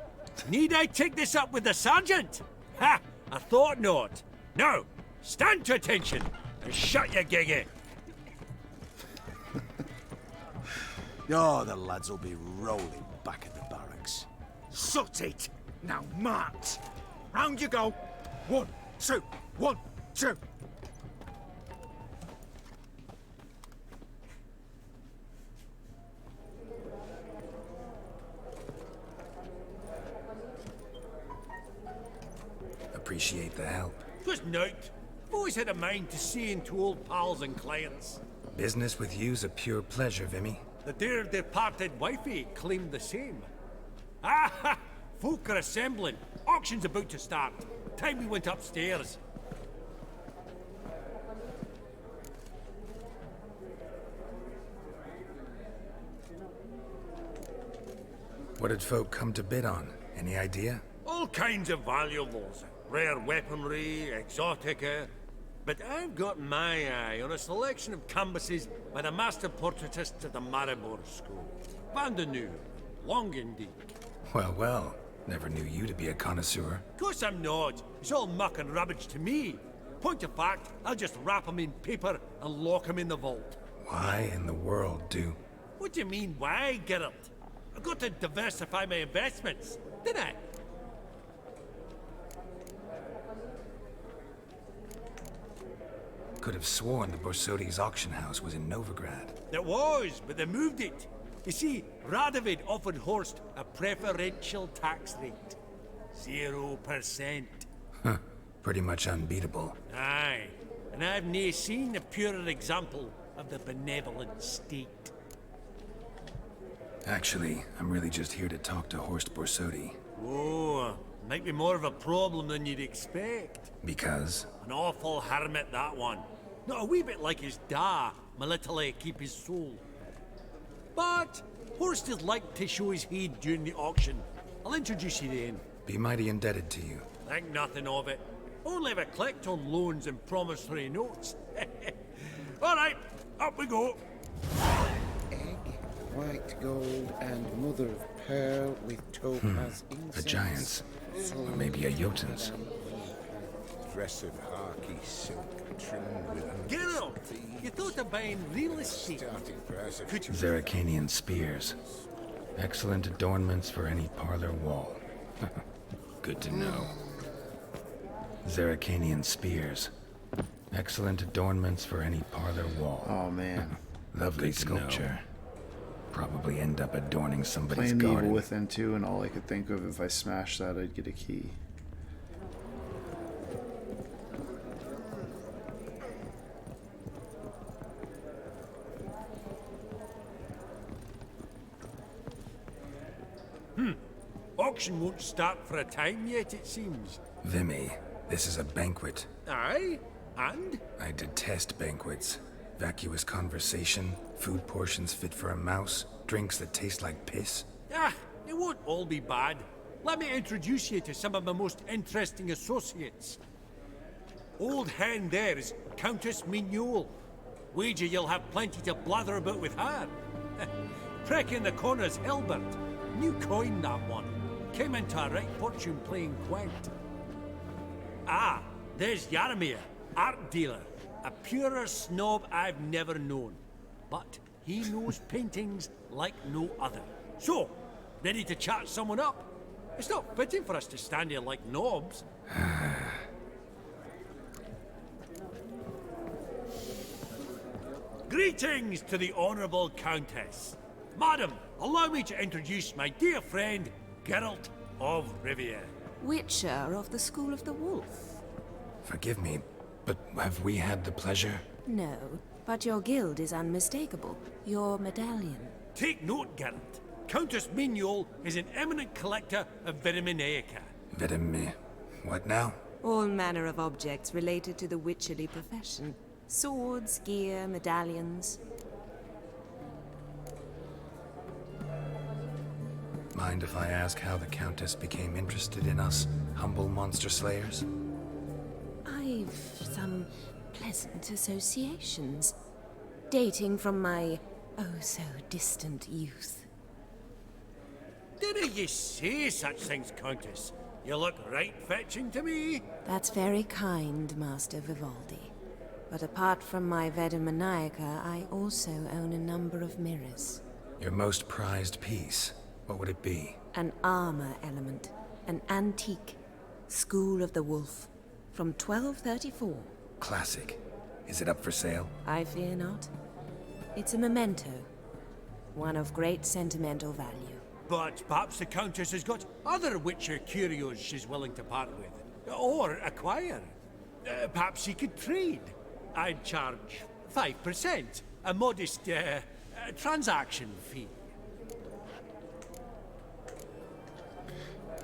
Need I take this up with the sergeant? Ha! I thought not. Now, stand to attention and shut your giggy. Oh, the lads will be rolling back at the barracks. Sot it! Now march! Round you go! 1, 2, 1, 2! Appreciate the help. 'Twas nowt. I've always had a mind to see into old pals and clients. Business with you's a pure pleasure, Vimy. The dear departed wifey claimed the same. Ah! Folk are assembling. Auction's about to start. Time we went upstairs. What did folk come to bid on? Any idea? All kinds of valuables. Rare weaponry, exotica. But I've got my eye on a selection of canvases by the master portraitist of the Maribor School. Van de Nu. Long indeed. Well, well. Never knew you to be a connoisseur. Of course I'm not. It's all muck and rubbish to me. Point of fact, I'll just wrap 'em in paper and lock 'em in the vault. Why in the world do... What do you mean, why, Geralt? I've got to diversify my investments, didn't I? Could have sworn the Borsodi's auction house was in Novigrad. It was, but they moved it. You see, Radovid offered Horst a preferential tax rate. 0%. Huh. Pretty much unbeatable. Aye. And I've nae seen a purer example of the benevolent state. Actually, I'm really just here to talk to Horst Borsodi. Oh, might be more of a problem than you'd expect. Because? An awful hermit, that one. Not a wee bit like his da, military keep his soul. But Horst is like to show his head during the auction. I'll introduce you then. Be mighty indebted to you. Think nothing of it. Only if I collect on loans and promissory notes. All right, up we go. Egg, white gold, and mother of pearl with topaz incense. The giants. Or maybe a Jotuns. Dress of harky silk trimmed with... Geralt, you thought of buying real estate. Zerrikanian spears. Excellent adornments for any parlor wall. Good to know. Zerrikanian spears. Excellent adornments for any parlor wall. Oh man. Lovely sculpture. Probably end up adorning somebody's Playing the Evil garden. Within 2, and all I could think of, if I smashed that, I'd get a key. Auction won't start for a time yet, it seems. Vimy, this is a banquet. Aye? And? I detest banquets. Vacuous conversation, food portions fit for a mouse, drinks that taste like piss. Ah, it won't all be bad. Let me introduce you to some of my most interesting associates. Old hen there is Countess Mignole. Wager you'll have plenty to blather about with her. Trek in the corner's Hilbert. New coin, that one. Came into a right fortune playing Gwent. Ah, there's Yaromir, art dealer. A purer snob I've never known. But he knows paintings like no other. So, ready to chat someone up? It's not fitting for us to stand here like knobs. Greetings to the Honourable Countess. Madam, allow me to introduce my dear friend, Geralt of Rivia. Witcher of the School of the Wolf. Forgive me, but have we had the pleasure? No, but your guild is unmistakable. Your medallion. Take note, Geralt. Countess Mignole is an eminent collector of Vitaminaica. What now? All manner of objects related to the witcherly profession. Swords, gear, medallions. Mind if I ask how the Countess became interested in us, humble monster slayers? I've some pleasant associations, dating from my oh-so-distant youth. Didn't you say such things, Countess? You look right fetching to me. That's very kind, Master Vivaldi. But apart from my Vitaminaica, I also own a number of mirrors. Your most prized piece, what would it be? An armor element, an antique, School of the Wolf, from 1234. Classic. Is it up for sale? I fear not. It's a memento, one of great sentimental value. But perhaps the Countess has got other Witcher curios she's willing to part with. Or acquire. Perhaps she could trade. I'd charge 5%, a modest transaction fee.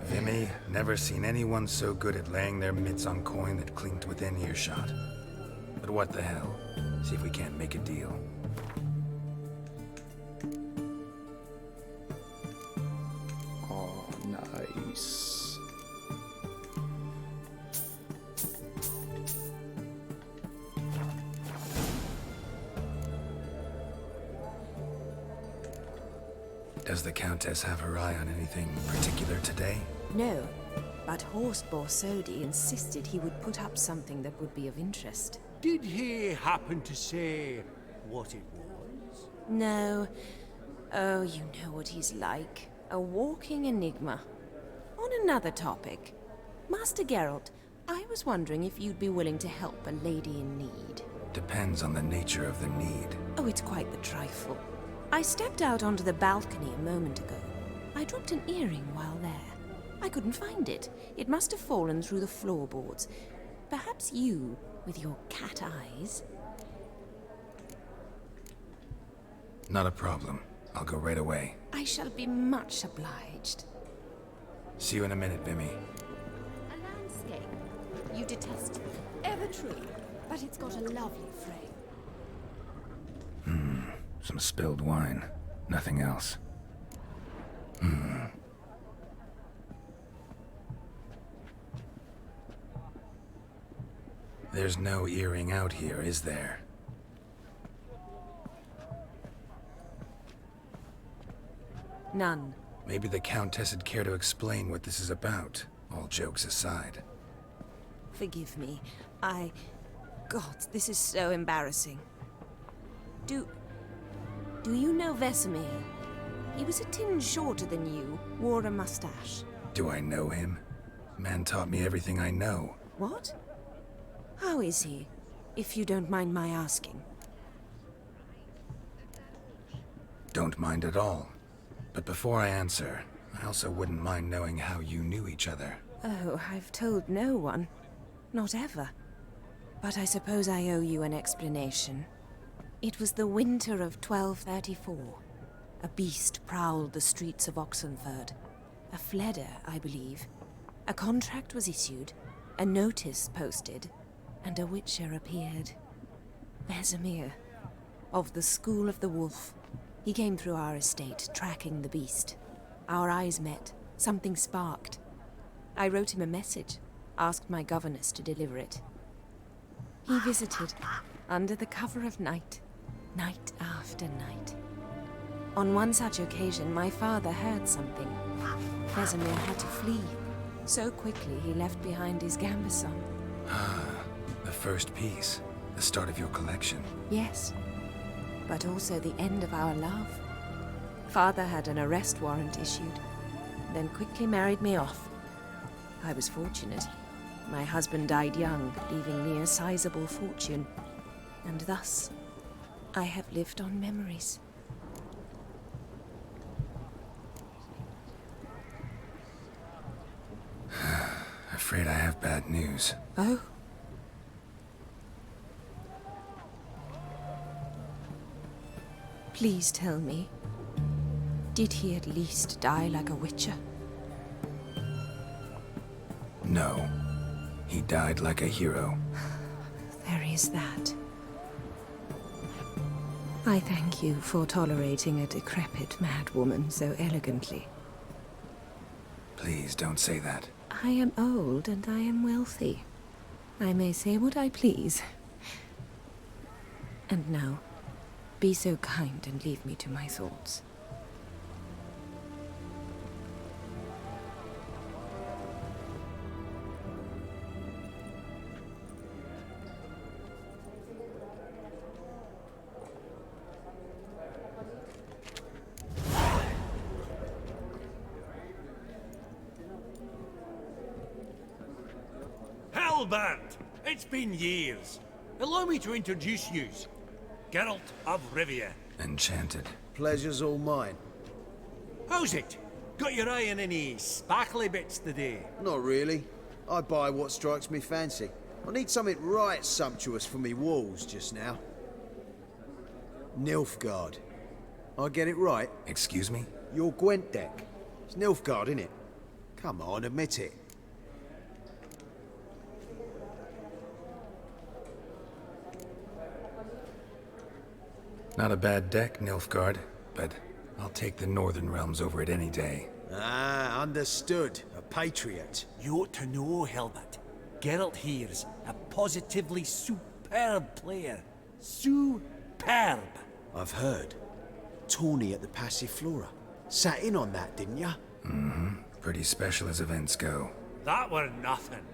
Vimy, never seen anyone so good at laying their mitts on coin that clinked within earshot. But what the hell? See if we can't make a deal. Oh, nice. Does the Countess have her eye on anything particular today? No, but Horst Borsodi insisted he would put up something that would be of interest. Did he happen to say what it was? No. Oh, you know what he's like. A walking enigma. On another topic, Master Geralt, I was wondering if you'd be willing to help a lady in need. Depends on the nature of the need. Oh, it's quite the trifle. I stepped out onto the balcony a moment ago. I dropped an earring while there. I couldn't find it. It must have fallen through the floorboards. Perhaps you, with your cat eyes... Not a problem. I'll go right away. I shall be much obliged. See you in a minute, Vimy. A landscape. You detest it. Ever true. But it's got a lovely frame. Some spilled wine. Nothing else. There's no earring out here, is there? None. Maybe the Countess would care to explain what this is about, all jokes aside. Forgive me. God, this is so embarrassing. Do you know Vesemir? He was a tinge shorter than you, wore a mustache. Do I know him? Man taught me everything I know. What? How is he, if you don't mind my asking? Don't mind at all. But before I answer, I also wouldn't mind knowing how you knew each other. Oh, I've told no one. Not ever. But I suppose I owe you an explanation. It was the winter of 1234. A beast prowled the streets of Oxenford. A fledder, I believe. A contract was issued, a notice posted, and a witcher appeared. Vesemir, of the School of the Wolf. He came through our estate, tracking the beast. Our eyes met. Something sparked. I wrote him a message, asked my governess to deliver it. He visited, under the cover of night, night after night. On one such occasion, my father heard something. Vesemir had to flee. So quickly, he left behind his gambeson. The first piece. The start of your collection. Yes, but also the end of our love. Father had an arrest warrant issued, then quickly married me off. I was fortunate. My husband died young, leaving me a sizable fortune. And thus, I have lived on memories. Afraid I have bad news. Oh? Please tell me, did he at least die like a witcher? No. He died like a hero. There is that. I thank you for tolerating a decrepit madwoman so elegantly. Please don't say that. I am old and I am wealthy. I may say what I please. And now, be so kind and leave me to my thoughts. Hellband! It's been years. Allow me to introduce yous. Geralt of Rivia. Enchanted. Pleasure's all mine. How's it? Got your eye on any sparkly bits today? Not really. I buy what strikes me fancy. I need something right sumptuous for me walls just now. Nilfgaard. I get it right? Excuse me? Your Gwent deck. It's Nilfgaard, innit? Come on, admit it. Not a bad deck, Nilfgaard, but I'll take the Northern Realms over it any day. Ah, understood. A patriot. You ought to know, Helmut. Geralt here's a positively superb player. Superb! I've heard. Tawny at the Passiflora. Sat in on that, didn't ya? Mm-hmm. Pretty special as events go. That were nothing.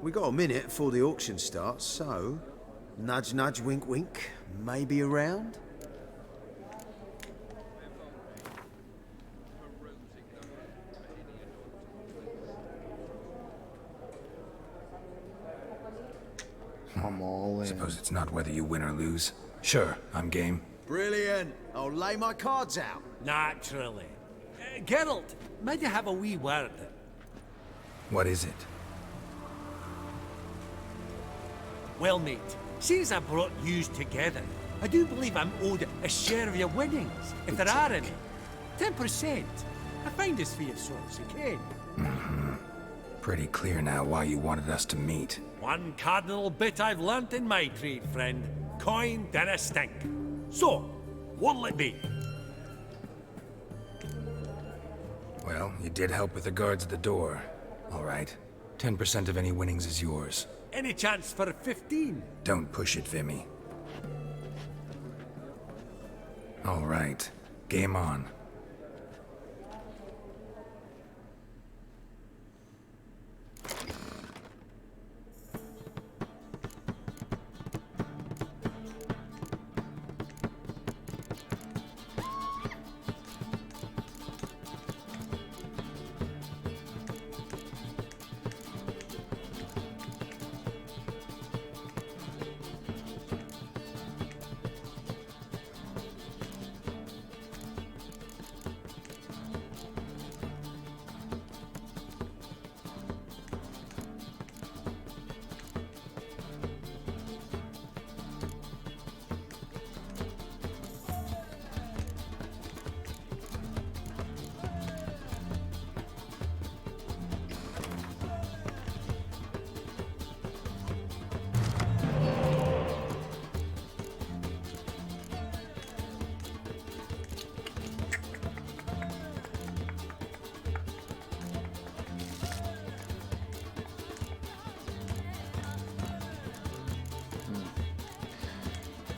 We got a minute before the auction starts, so... Nudge, nudge, wink, wink. Maybe around? I'm all in. Suppose it's not whether you win or lose. Sure, I'm game. Brilliant. I'll lay my cards out. Naturally. Geralt, might you have a wee word? What is it? Well, mate, since I brought yous together, I do believe I'm owed a share of your winnings, if there are any. 10%. I find this for your sorts again. Pretty clear now why you wanted us to meet. One cardinal bit I've learnt in my trade, friend. Coin dinna stink. So, what'll it be? Well, you did help with the guards at the door. All right. 10% of any winnings is yours. Any chance for 15? Don't push it, Vimy. All right. Game on.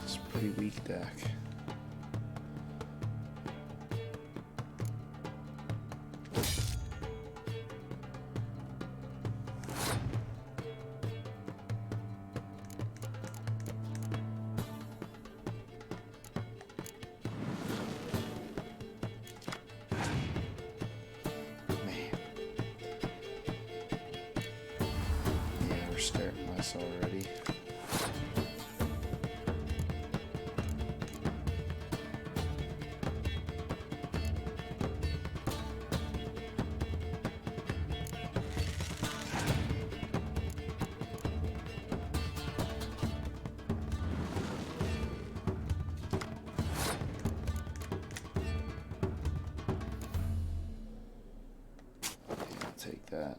It's a pretty weak deck. We're starting this already. I'll take that.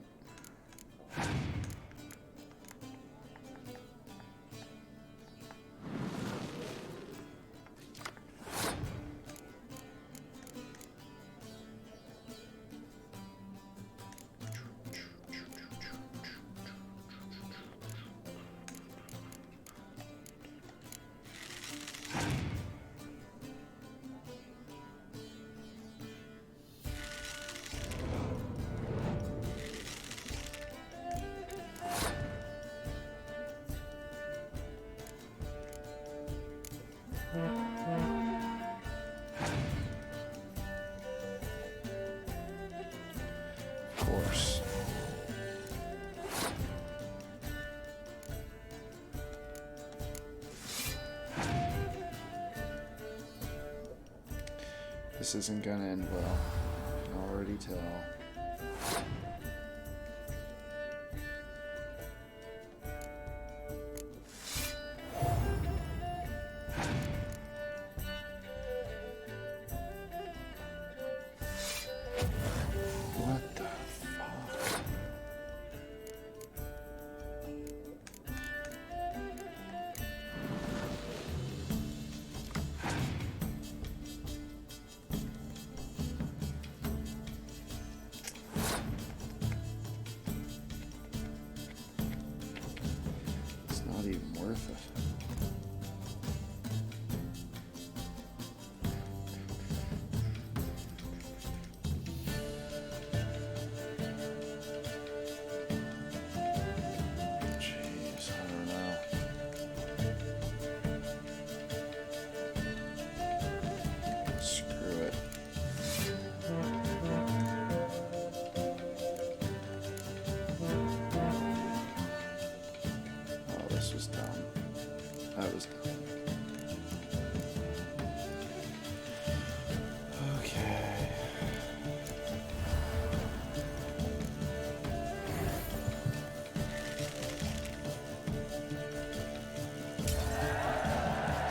Of course. This isn't gonna end well. I can already tell. What the fuck? It's not even worth it. Jeez, I don't know. Screw it. Oh, this was dumb. That was dumb. Okay.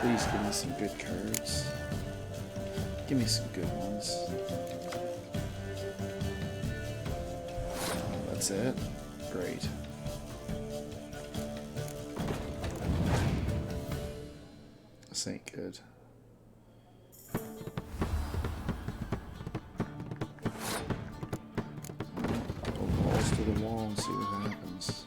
Please give me some good cards. Give me some good ones. That's it? Great. This ain't good. Go balls to the wall and see what happens.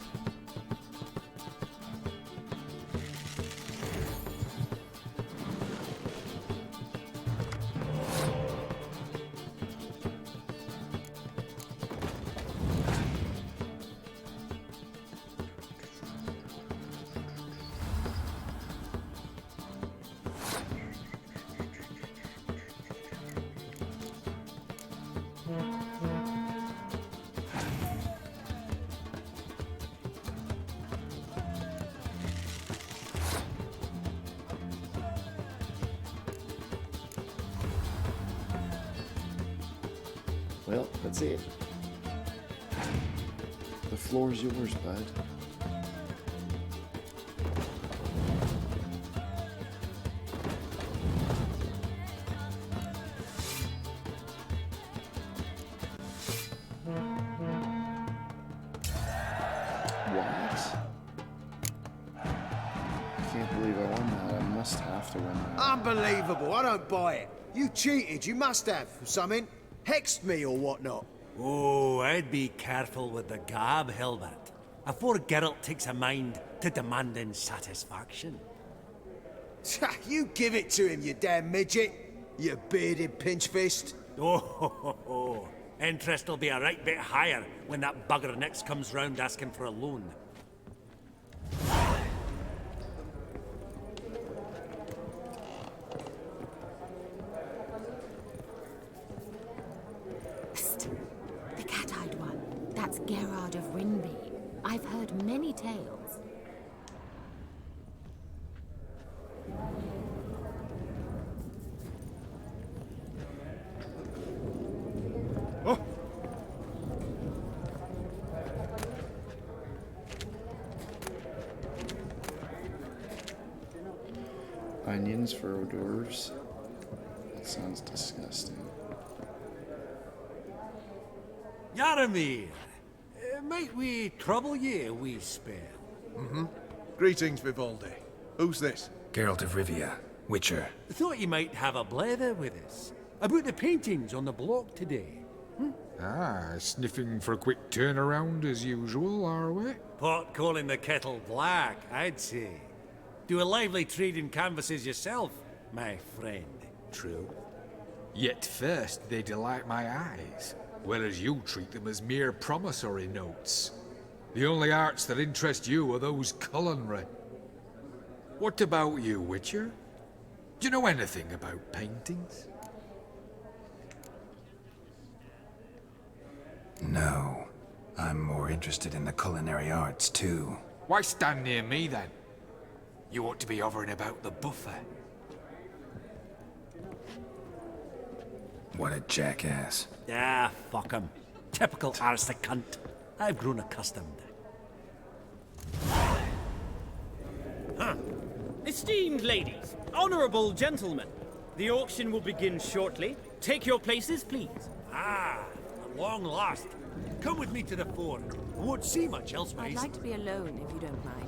Well, that's it. The floor's yours, bud. What? I can't believe I won that. I must have to win that. Unbelievable, I don't buy it. You cheated, you must have, or something. Hexed me or whatnot. Oh, I'd be careful with the gab, Hilbert, afore Geralt takes a mind to demanding satisfaction. You give it to him, you damn midget. You bearded pinchfist. Oh, interest will be a right bit higher when that bugger next comes round asking for a loan. The cat-eyed one. That's Gerard of Rinby. I've heard many tales. Oh. Onions for hors d'oeuvres. That sounds disgusting. Yaramir, might we trouble ye a wee spell? Mm-hmm. Greetings, Vivaldi. Who's this? Geralt of Rivia, Witcher. Thought you might have a blether with us about the paintings on the block today. Ah, sniffing for a quick turnaround as usual, are we? Pot calling the kettle black, I'd say. Do a lively trade in canvases yourself, my friend. True. Yet first they delight my eyes, whereas you treat them as mere promissory notes. The only arts that interest you are those culinary. What about you, Witcher? Do you know anything about paintings? No. I'm more interested in the culinary arts, too. Why stand near me, then? You ought to be hovering about the buffet. What a jackass. Ah, fuck him. Typical arse cunt. I've grown accustomed. Esteemed ladies, honorable gentlemen, the auction will begin shortly. Take your places, please. Ah, at long last. Come with me to the fore. I won't see much else, I'd mate. like to be alone, if you don't mind.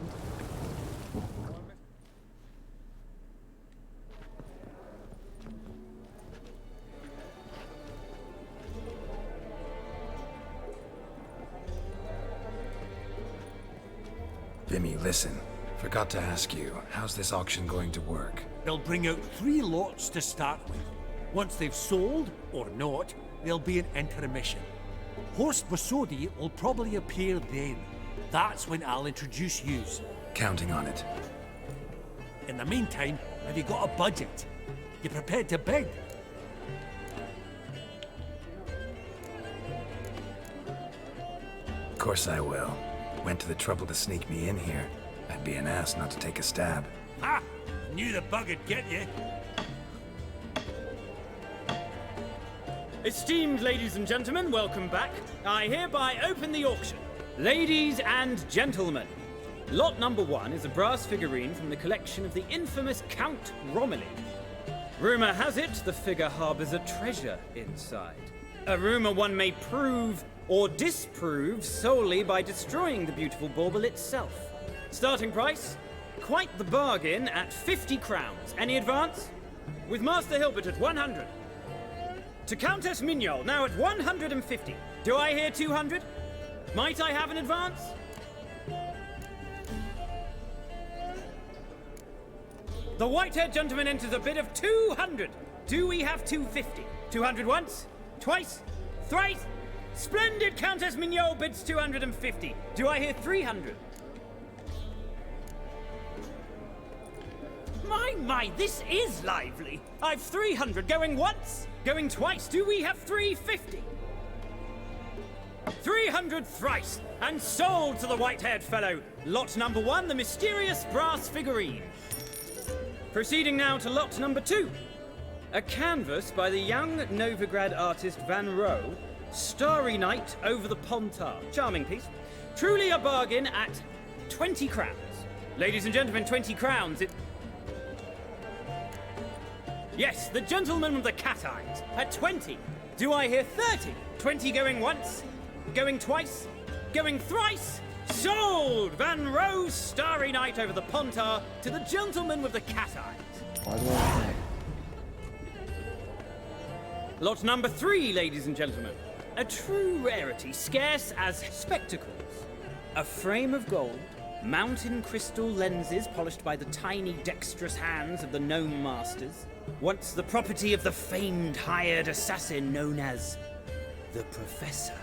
Vimy, listen. Forgot to ask you, how's this auction going to work? They'll bring out 3 lots to start with. Once they've sold, or not, there'll be an intermission. Horst Bosodi will probably appear then. That's when I'll introduce yous. Counting on it. In the meantime, have you got a budget? You prepared to bid? Of course I will. Went to the trouble to sneak me in here. I I'd be an ass not to take a stab. Ha! Knew the bug'd get you. Esteemed ladies and gentlemen, welcome back. I hereby open the auction. Ladies and gentlemen, lot number 1 is a brass figurine from the collection of the infamous Count Romilly. Rumour has it the figure harbours a treasure inside. A rumour one may prove or disprove solely by destroying the beautiful bauble itself. Starting price? Quite the bargain at 50 crowns. Any advance? With Master Hilbert at 100. To Countess Mignol, now at 150. Do I hear 200? Might I have an advance? The white-haired gentleman enters a bid of 200. Do we have 250? 200 once? Twice? Thrice? Splendid Countess Mignol bids 250. Do I hear 300? My, this is lively. I've 300 going once, going twice. Do we have 350? 300 thrice, and sold to the white-haired fellow. Lot number 1, the mysterious brass figurine. Proceeding now to lot number 2. A canvas by the young Novigrad artist Van Rohe, Starry Night over the Pontar. Charming piece. Truly a bargain at 20 crowns. Ladies and gentlemen, 20 crowns. Yes, the gentleman with the cat eyes at 20. Do I hear 30? 20 going once, going twice, going thrice. Sold! Van Rohe's Starry Night over the Pontar to the gentleman with the cat eyes. Lot number 3, ladies and gentlemen. A true rarity, scarce as spectacles. A frame of gold, mountain crystal lenses polished by the tiny dexterous hands of the gnome masters. Once the property of the famed hired assassin known as the Professor.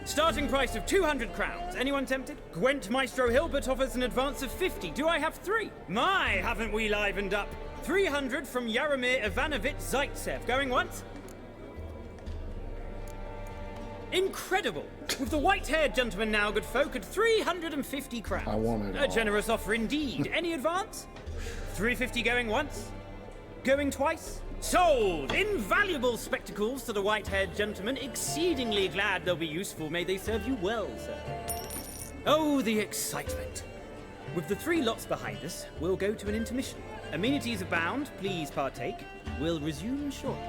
Starting price of 200 crowns. Anyone tempted? Gwent Maestro Hilbert offers an advance of 50. Do I have 3? My, haven't we livened up? 300 from Yaromir Ivanovich Zaitsev. Going once? Incredible! With the white-haired gentleman now, good folk, at 350 crowns. I want it A all. generous offer indeed. Any advance? 350 going once? Going twice? Sold! Invaluable spectacles to the white-haired gentleman. Exceedingly glad they'll be useful. May they serve you well, sir. Oh, the excitement. With the 3 lots behind us, we'll go to an intermission. Amenities abound. Please partake. We'll resume shortly.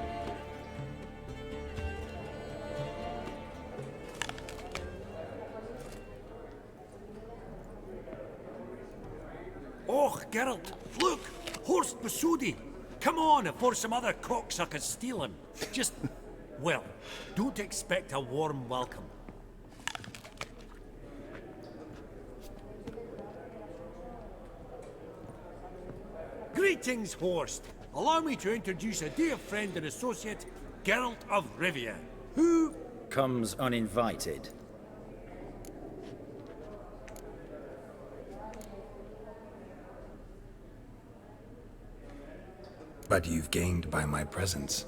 Oh, Geralt, look! Horst Masudi! Come on, before some other cocksuckers steal him. Just, well, don't expect a warm welcome. Greetings, Horst. Allow me to introduce a dear friend and associate, Geralt of Rivia, who comes uninvited. But you've gained by my presence.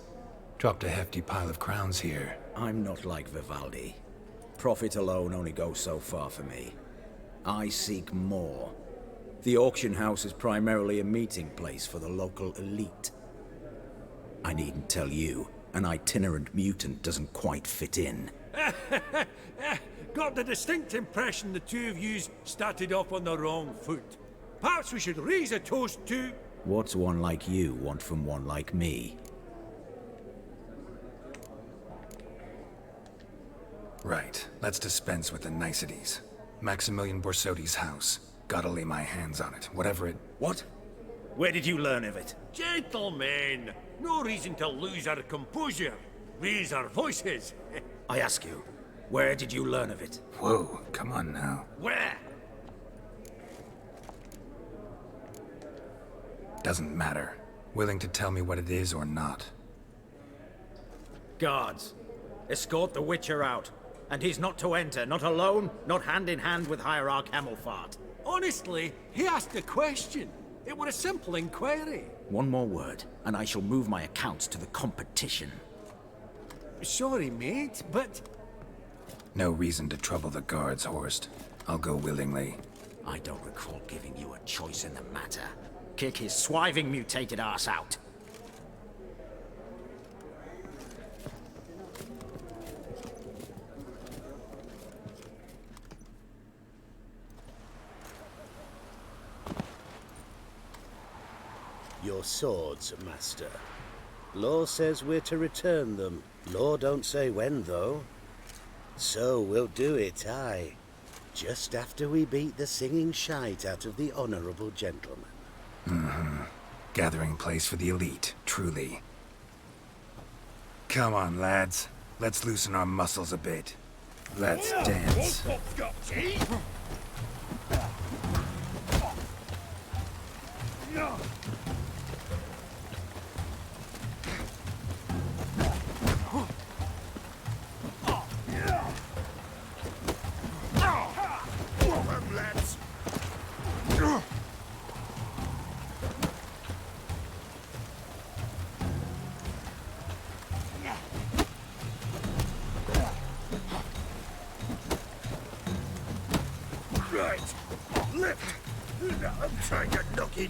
Dropped a hefty pile of crowns here. I'm not like Vivaldi. Profit alone only goes so far for me. I seek more. The auction house is primarily a meeting place for the local elite. I needn't tell you, an itinerant mutant doesn't quite fit in. got the distinct impression the two of yous started off on the wrong foot. Perhaps we should raise a toast to... What's one like you want from one like me? Right, let's dispense with the niceties. Maximilian Borsodi's house. Gotta lay my hands on it, whatever it... What? Where did you learn of it? Gentlemen, no reason to lose our composure. Raise our voices. I ask you, where did you learn of it? Whoa, come on now. Where? Doesn't matter. Willing to tell me what it is or not. Guards, escort the Witcher out. And he's not to enter, not alone, not hand in hand with Hierarch Hamelfart. Honestly, he asked a question. It was a simple inquiry. One more word, and I shall move my accounts to the competition. Sorry, mate, but... No reason to trouble the guards, Horst. I'll go willingly. I don't recall giving you a choice in the matter. Kick his swiving, mutated ass out. Your swords, master. Law says we're to return them. Law don't say when, though. So we'll do it, aye. Just after we beat the singing shite out of the honorable gentleman. Mm-hmm. Gathering place for the elite, truly. Come on, lads. Let's loosen our muscles a bit. Let's dance. Right. Lift. I'm trying to knock it.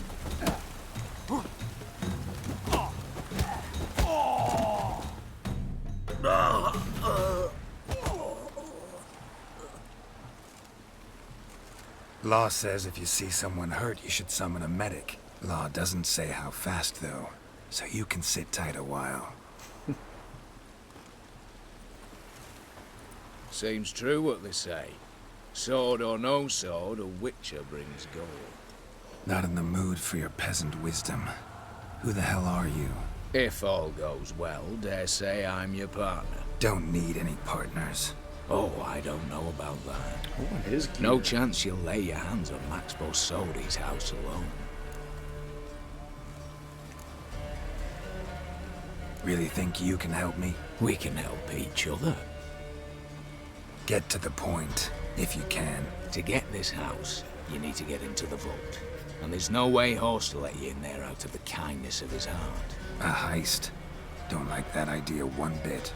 Law says if you see someone hurt, you should summon a medic. Law doesn't say how fast, though, so you can sit tight a while. Seems true what they say. Sword or no sword, a witcher brings gold. Not in the mood for your peasant wisdom. Who the hell are you? If all goes well, dare say I'm your partner. Don't need any partners. Oh, I don't know about that. What is No chance you'll lay your hands on Max Bosodi's house alone. Really think you can help me? We can help each other. Get to the point, if you can. To get this house, you need to get into the vault. And there's no way Horst will let you in there out of the kindness of his heart. A heist. Don't like that idea one bit.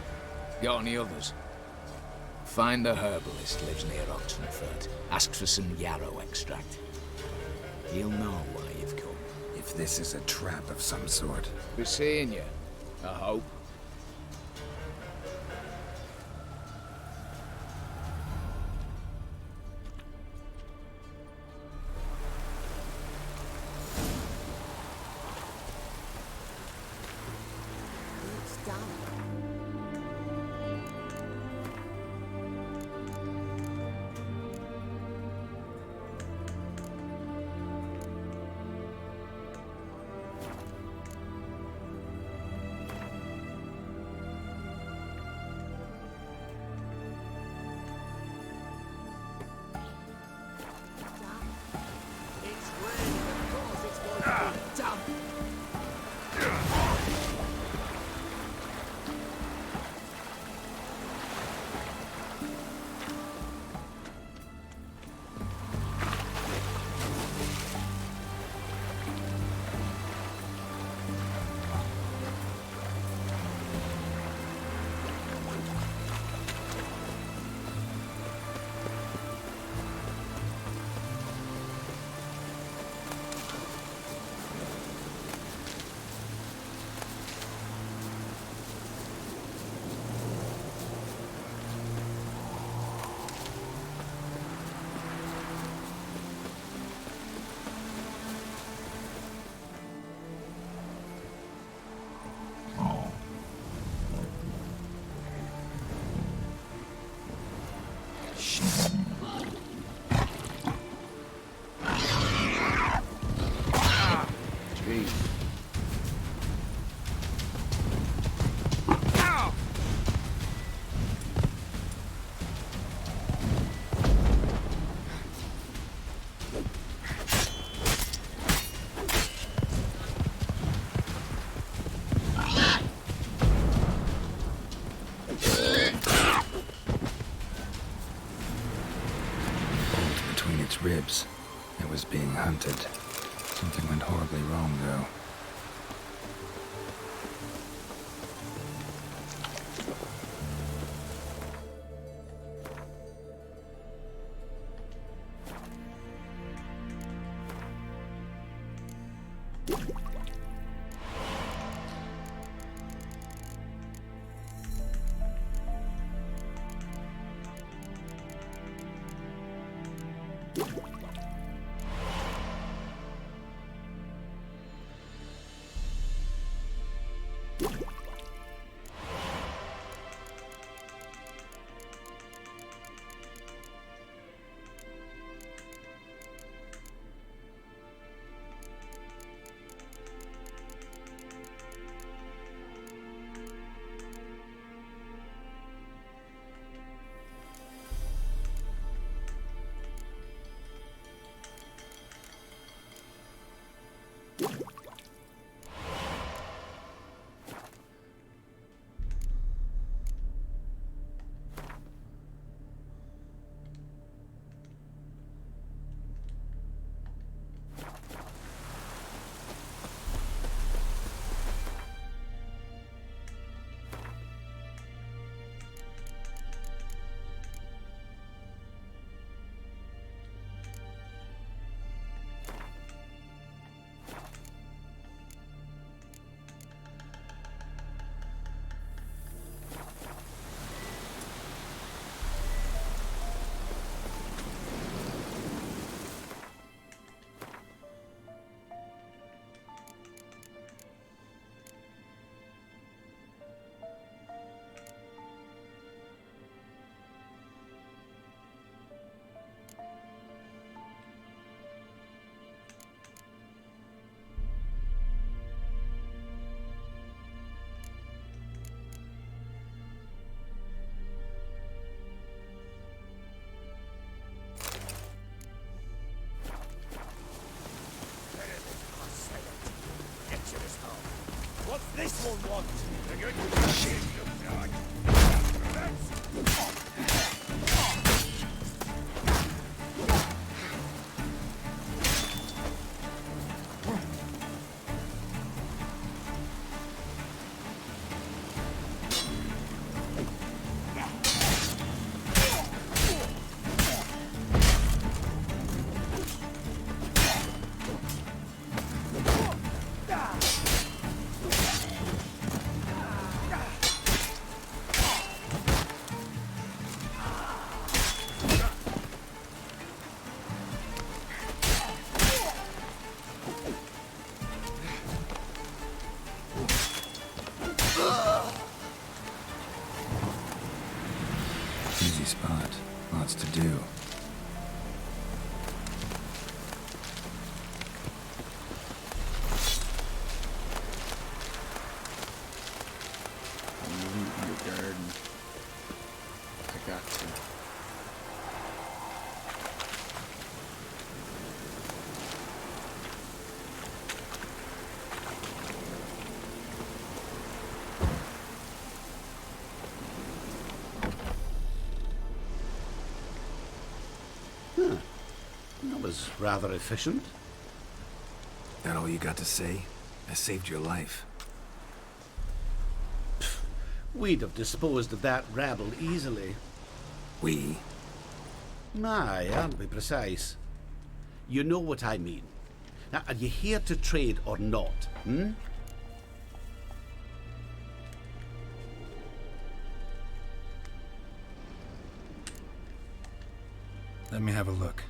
Got any others? Find a herbalist lives near Oxenford. Ask for some yarrow extract. He'll know why you've come. If this is a trap of some sort. Be seeing you, I hope. Ribs. It was being hunted. Something went horribly wrong, though. won't want to get shit, you dog. Easy spot. Lots to do. Loot in the garden. I got to. Huh. That was rather efficient. That all you got to say? I saved your life. We'd have disposed of that rabble easily. We? Aye, I'll be precise. You know what I mean. Now, are you here to trade or not, hmm? Let me have a look.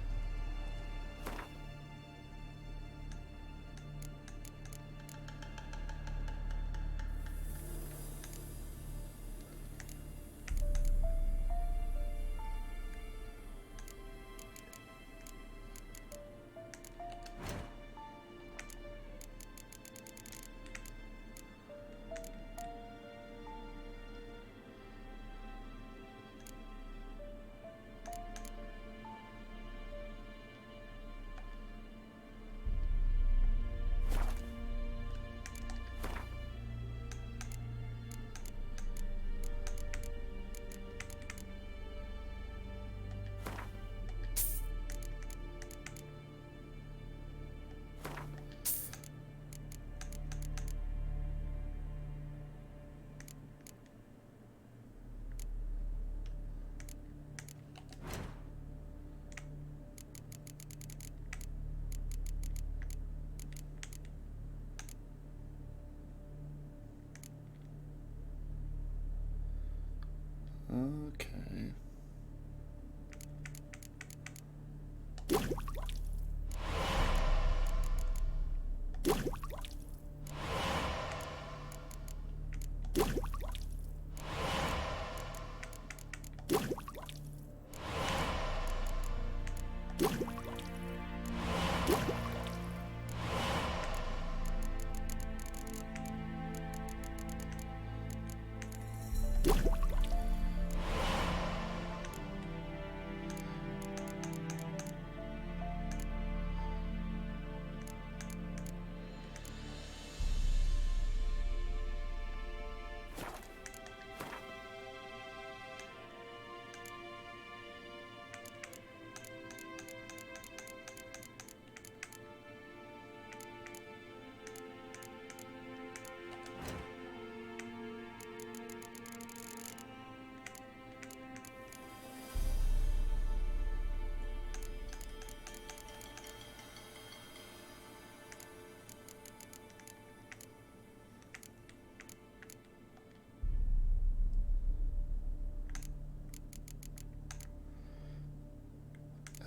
Okay.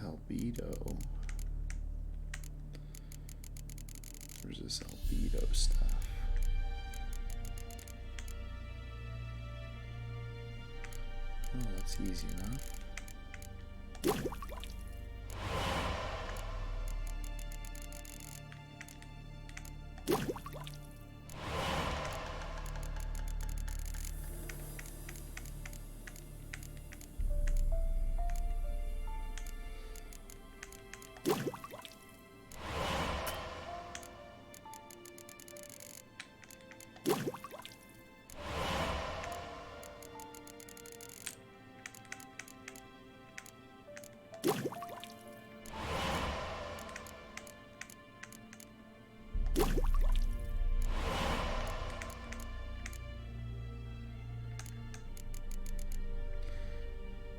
Albedo. Where's this albedo stuff? Oh, that's easy enough.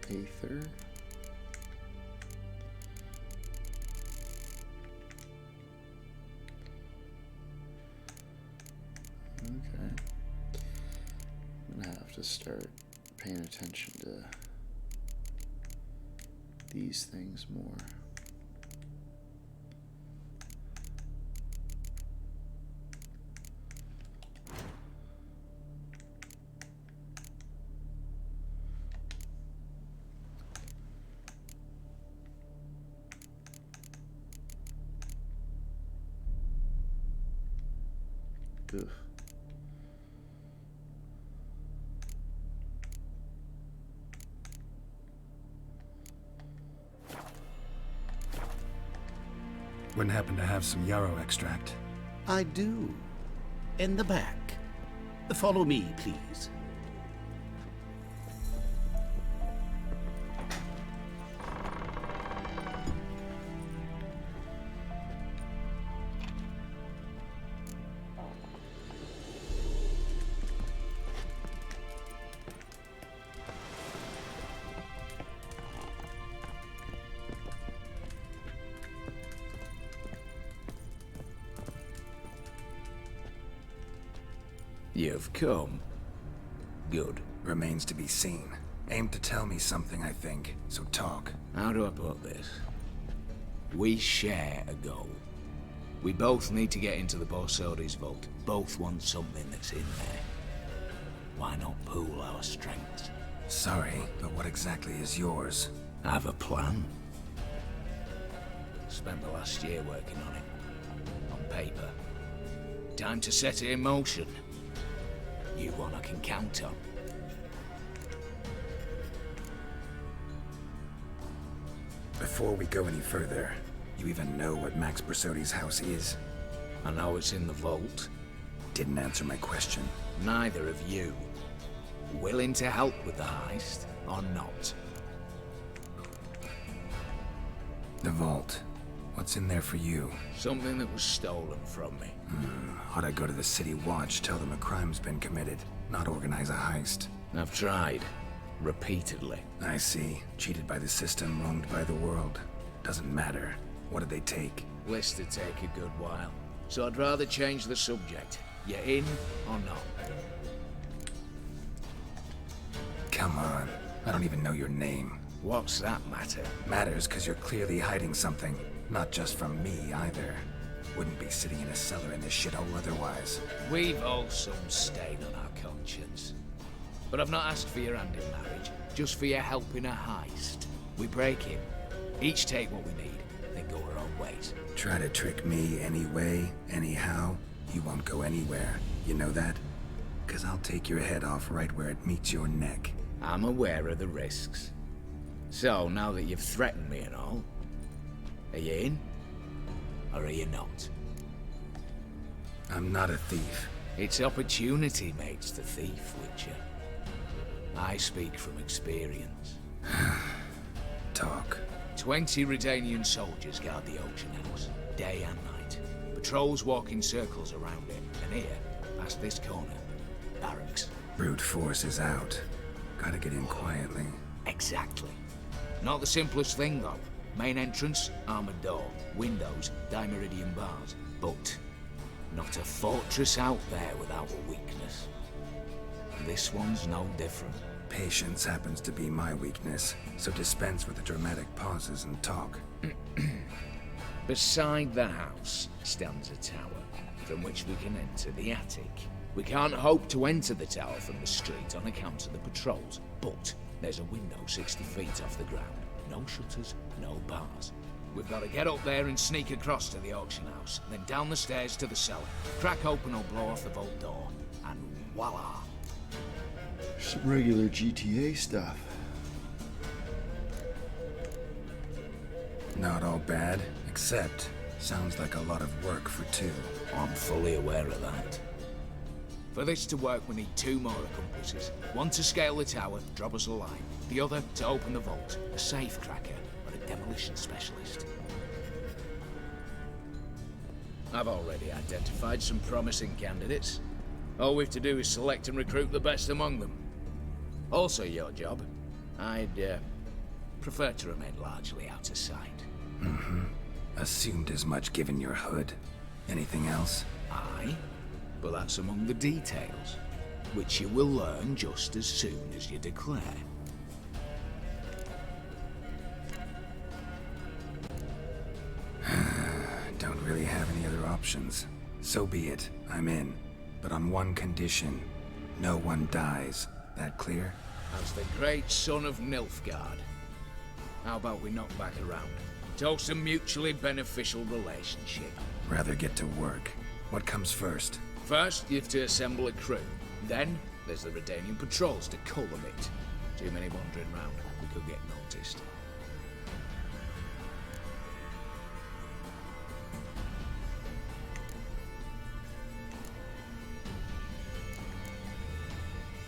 Aether. Okay. I'm gonna have to start paying attention to these things more. Ugh. Wouldn't happen to have some yarrow extract? I do. In the back. Follow me, please. You've come. Good. Remains to be seen. Aim to tell me something, I think, so talk. How do I put this? We share a goal. We both need to get into the Borsodi's vault. Both want something that's in there. Why not pool our strengths? Sorry, but what exactly is yours? I have a plan. Spent the last year working on it. On paper. Time to set it in motion. You one I can count on. Before we go any further, you even know what Max Borsodi's house is? I know it's in the vault. Didn't answer my question. Neither of you. Willing to help with the heist, or not? The vault. What's in there for you? Something that was stolen from me. Ought I go to the City Watch, tell them a crime's been committed, not organize a heist? I've tried. Repeatedly. I see. Cheated by the system, wronged by the world. Doesn't matter. What did they take? List to take a good while. So I'd rather change the subject. You in or not? Come on. I don't even know your name. What's that matter? Matters because you're clearly hiding something. Not just from me, either. Wouldn't be sitting in a cellar in this shithole otherwise. We've all some stain on our conscience. But I've not asked for your hand in marriage, just for your help in a heist. We break in, each take what we need, then go our own ways. Try to trick me anyway, anyhow, you won't go anywhere. You know that? 'Cause I'll take your head off right where it meets your neck. I'm aware of the risks. So, now that you've threatened me and all, are you in? Or are you not? I'm not a thief. It's opportunity makes the thief, Witcher. I speak from experience. Talk. 20 Redanian soldiers guard the auction house, day and night. Patrols walk in circles around it, and here, past this corner, barracks. Brute force is out. Gotta get in quietly. Exactly. Not the simplest thing, though. Main entrance, armored door. Windows, dimeridian bars. But not a fortress out there without a weakness. This one's no different. Patience happens to be my weakness, so dispense with the dramatic pauses and talk. Beside the house stands a tower, from which we can enter the attic. We can't hope to enter the tower from the street on account of the patrols, but there's a window 60 feet off the ground. No shutters, no bars. We've got to get up there and sneak across to the auction house, then down the stairs to the cellar, crack open or blow off the vault door, and voila! Some regular GTA stuff. Not all bad, except sounds like a lot of work for two. I'm fully aware of that. For this to work, we need 2 more accomplices. One to scale the tower, drop us a line. The other to open the vault, a safe cracker or a demolition specialist. I've already identified some promising candidates. All we have to do is select and recruit the best among them. Also your job. I'd prefer to remain largely out of sight. Mm-hmm. Assumed as much given your hood. Anything else? Aye, but that's among the details, which you will learn just as soon as you declare. Don't really have any other options. So be it. I'm in. But on one condition. No one dies. That clear? As the great son of Nilfgaard. How about we knock back around? Toast a mutually beneficial relationship. Rather get to work. What comes first? First, you have to assemble a crew. Then, there's the Redanian patrols to cull a bit. Too many wandering round. We could get noticed.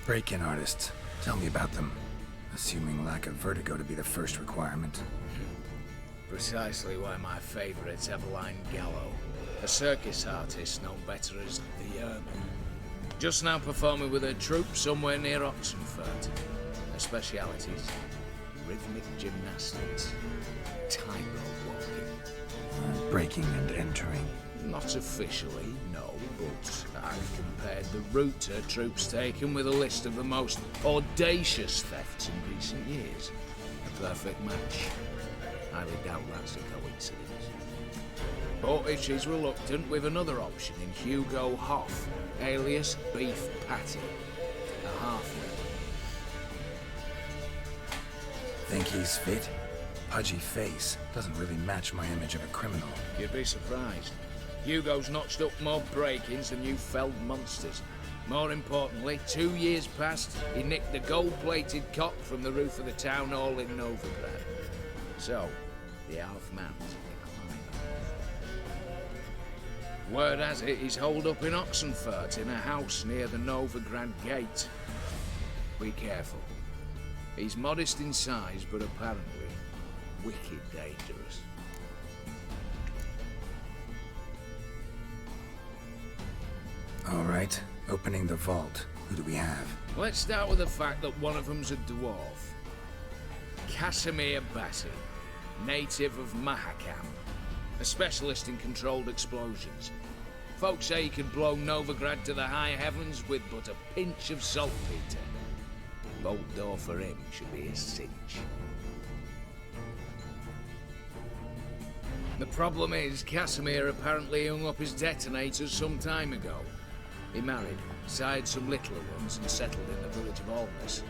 Break-in artists. Tell me about them. Assuming lack of vertigo to be the first requirement. Precisely why my favourite's Eveline Gallo, a circus artist known better as the Ermine. Just now performing with her troupe somewhere near Oxenfurt. Her specialities: rhythmic gymnastics, tightrope walking. Breaking and entering. Not officially, no, but I've compared the route her troope's taken with a list of the most audacious thefts in recent years. A perfect match. Highly doubt that's a coincidence. But if she's reluctant, we've another option in Hugo Hoff, alias Beef Patty, a halfling. Think he's fit? Pudgy face. Doesn't really match my image of a criminal. You'd be surprised. Hugo's notched up more break-ins than you felled monsters. More importantly, 2 years past, he nicked the gold-plated cock from the roof of the town hall in Novigrad. So, the half-man's decline. Word has it he's holed up in Oxenfurt in a house near the Novigrad gate. Be careful. He's modest in size, but apparently wicked dangerous. All right, opening the vault. Who do we have? Let's start with the fact that one of them's a dwarf. Casimir Bassi, native of Mahakam, a specialist in controlled explosions. Folks say he could blow Novigrad to the high heavens with but a pinch of saltpeter. Bolt door for him should be a cinch. The problem is, Casimir apparently hung up his detonators some time ago. He married, sired some littler ones, and settled in the village of Alness.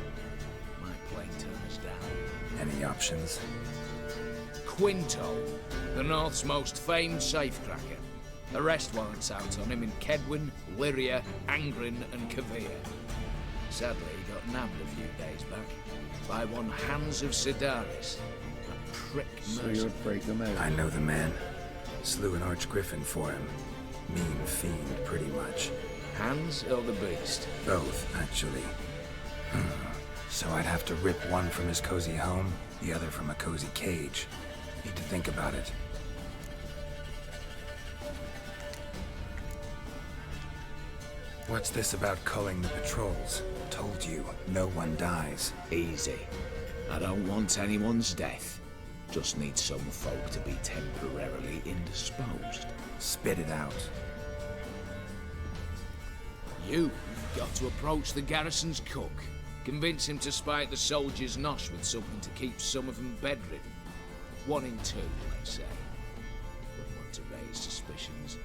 My plane turner's down. Any options? Quinto, the North's most famed safecracker. Arrest warrants out on him in Kedwin, Lyria, Angrin, and Kavir. Sadly, he got nabbed a few days back by one Hans of Sidaris. A prick So mercenary. you'll break them out. I know the man. Slew an archgriffin for him. Mean fiend, pretty much. Hans or the beast? Both, actually. So I'd have to rip one from his cozy home, the other from a cozy cage. Need to think about it. What's this about culling the patrols? Told you, no one dies. Easy. I don't want anyone's death. Just need some folk to be temporarily indisposed. Spit it out. You've got to approach the garrison's cook. Convince him to spike the soldiers' nosh with something to keep some of them bedridden. 1 in 2, let's say. Wouldn't want to raise suspicions.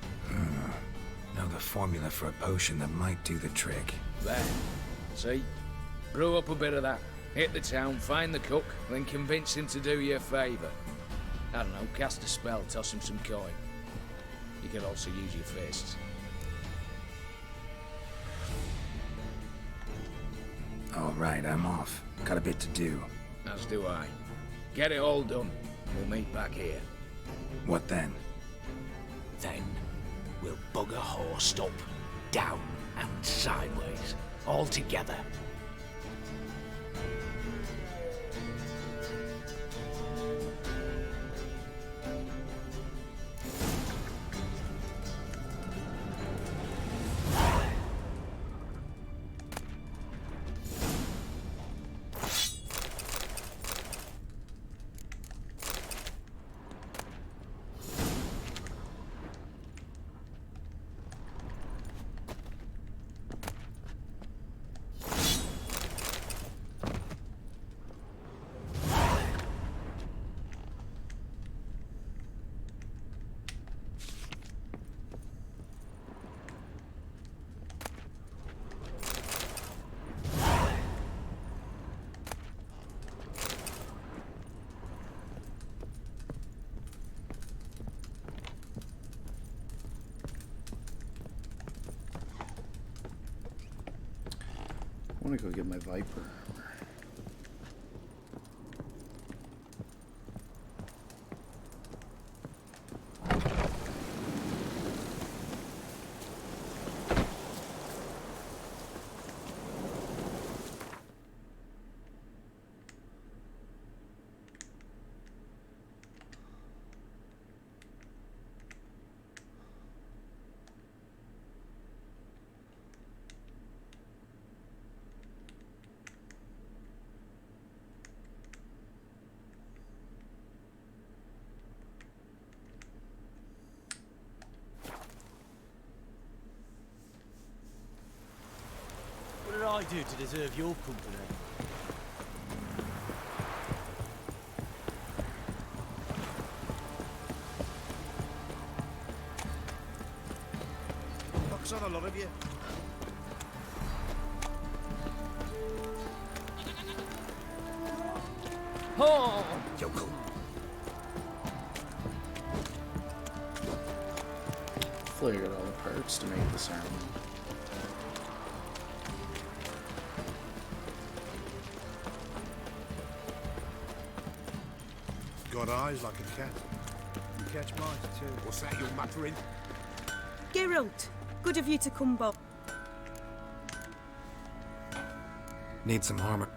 Know the formula for a potion that might do the trick. There. See? Brew up a bit of that. Hit the town, find the cook, then convince him to do you a favour. I don't know, cast a spell, toss him some coin. You could also use your fists. All right, I'm off. Got a bit to do. As do I. Get it all done. We'll meet back here. What then? Then, we'll bugger horsed up, down and sideways, all together. I want to go get my Viper. What did I do to deserve your company? Knocks on a lot of you. Oh! Yokel. Hopefully I got all the parts to make this army. Got eyes like a cat. You catch mice too. What's that you're muttering? Geralt, good of you to come back. Need some armor.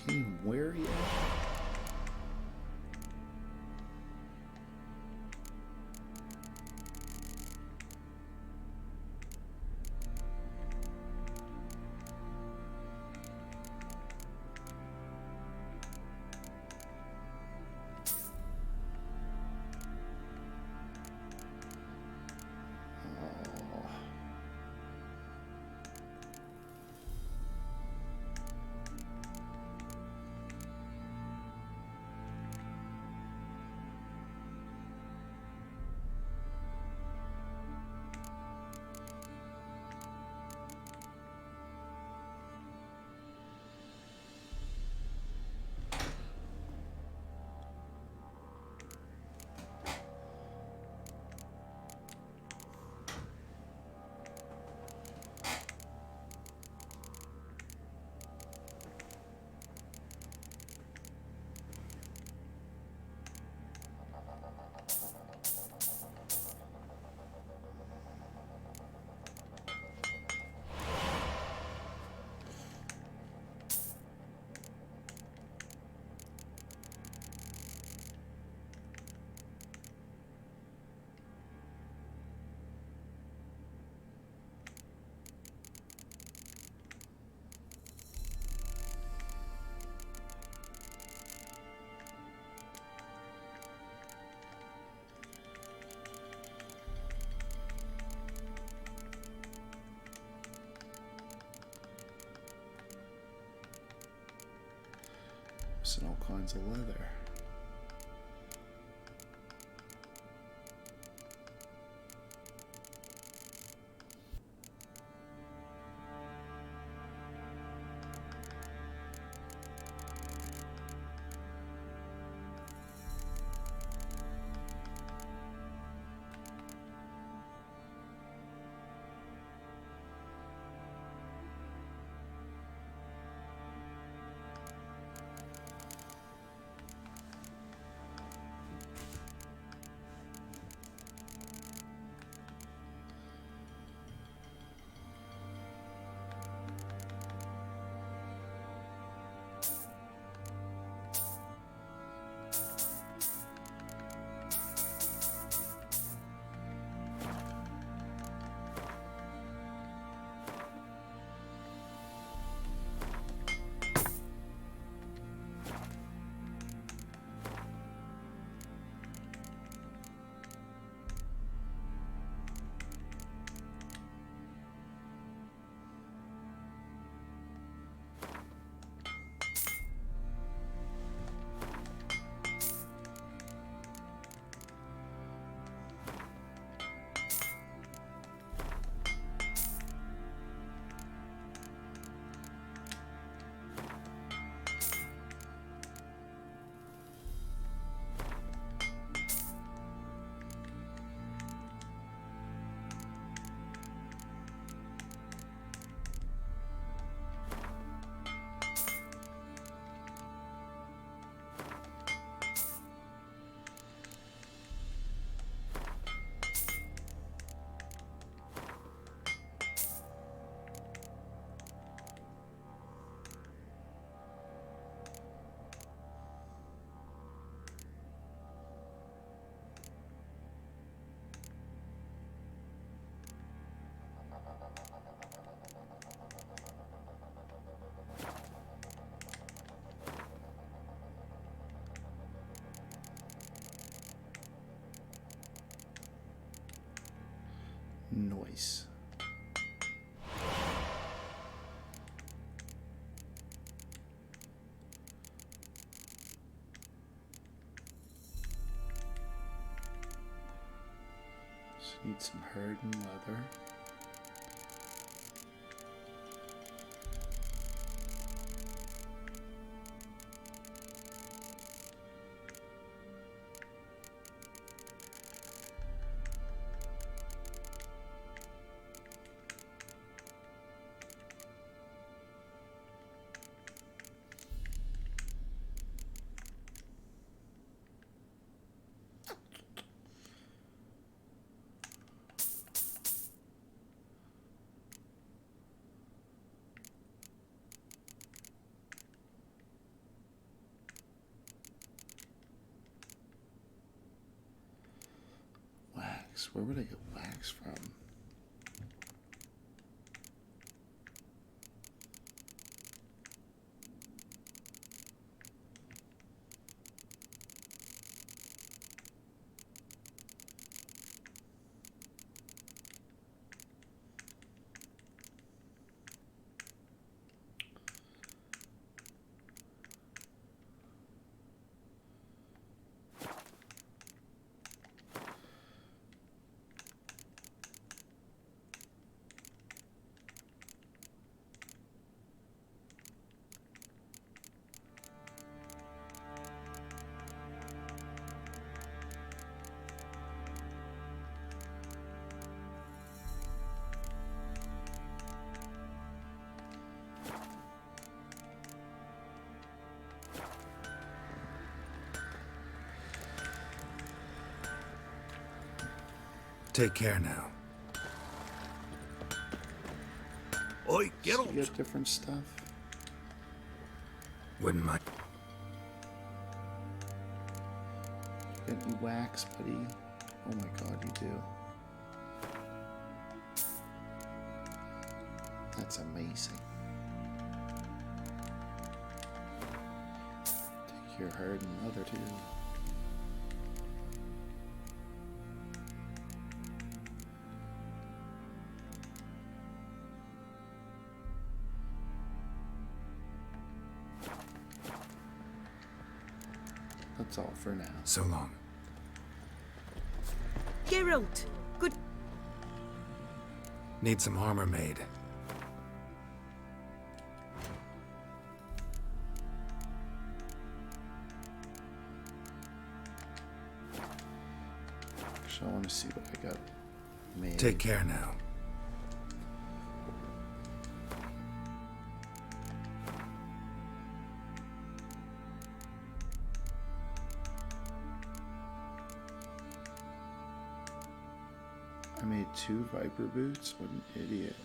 King, where are you? And all kinds of leather. Nice. Just need some hardened leather. Wax. Where would I get wax from? Take care now. Oi, get So you get different stuff. Wouldn't mind. Get any wax, buddy? Oh my god, you do. That's amazing. Take your hardened leather too. That's all for now. So long. Geralt, good. Need some armor made. Actually, I want to see what I got made. Take care now. I made 2 Viper boots. What an idiot.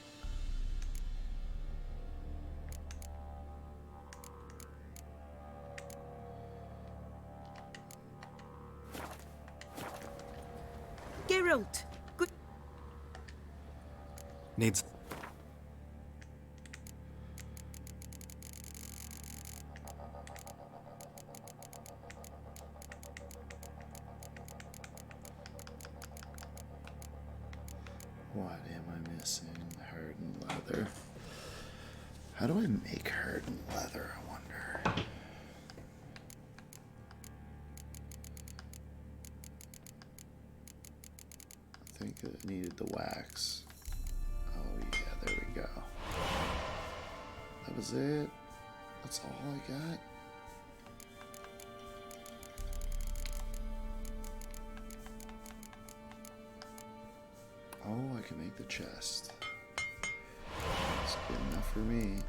Geralt, good. Needs. What am I missing? Hardened leather. How do I make hardened leather, I wonder? I think it needed the wax. Oh yeah, there we go. That was it. That's all I got. Oh, I can make the chest. That's good enough for me.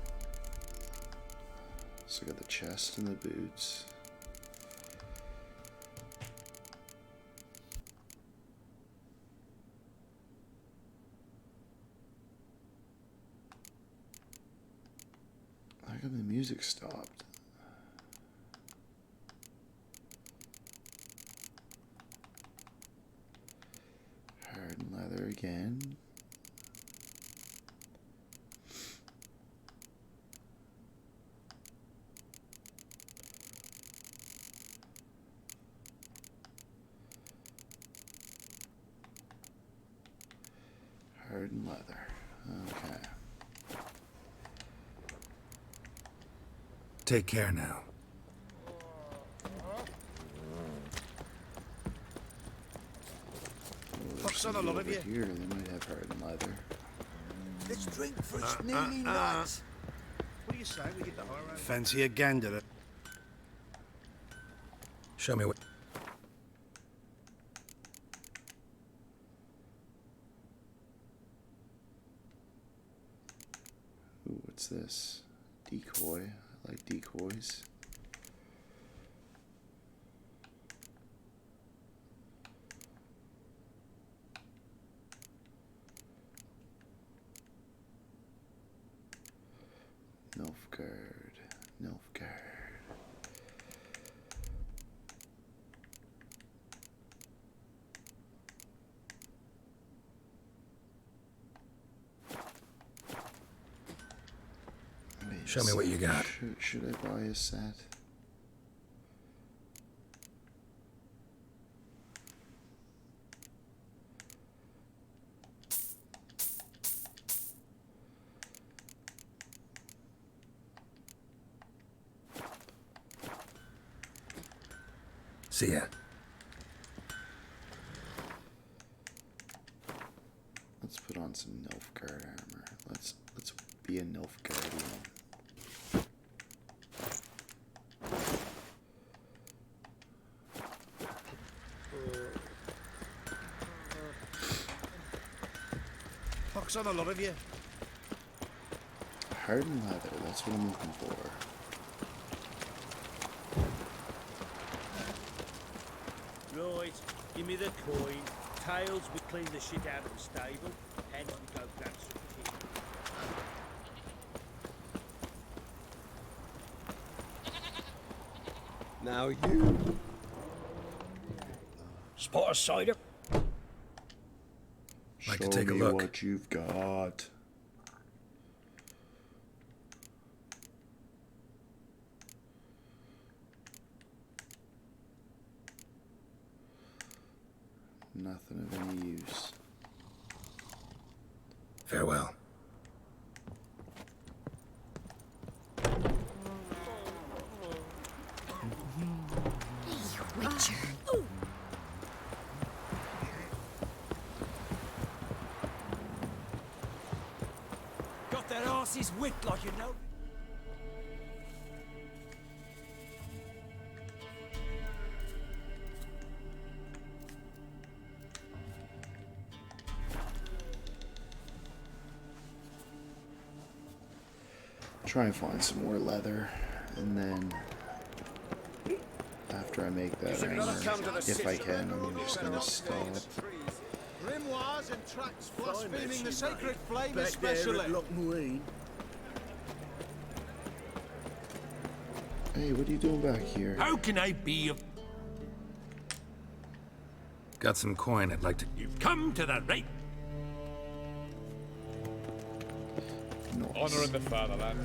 So I got the chest and the boots. How come the music stopped? Hardened leather again. Hardened Okay. Take care now. What's on the lot of you? Here, they might have hard leather. Let's drink for it's nearly night. What do you say we get the horror? Fancy a gander? Show me what. Ooh, what's this? Decoy. I like decoys. Nilfgaard. Nilfgaard. Show me what you got. Should I buy a set? See ya. Let's put on some Nilfgaard armor. Let's be a Nilfgaardian. Pox on a lot of you. Hardened leather, that's what I'm looking for. Right, give me the coin. Tails, we clean the shit out of the stable. Heads, we go grab some tea. Now you. Spot a cider. Like Show to take a me look. what you've got. Nothing of any use. Farewell. Witcher. Got that arse's wit like you know. Try and find some more leather, and then after I make that armor, if I can, I'm just gonna stop. Grimoires and tracts blaspheming the sacred flame especially. Hey, what are you doing back here? How can I be of... Got some coin I'd like to... You've come to the right... Honor in the fatherland.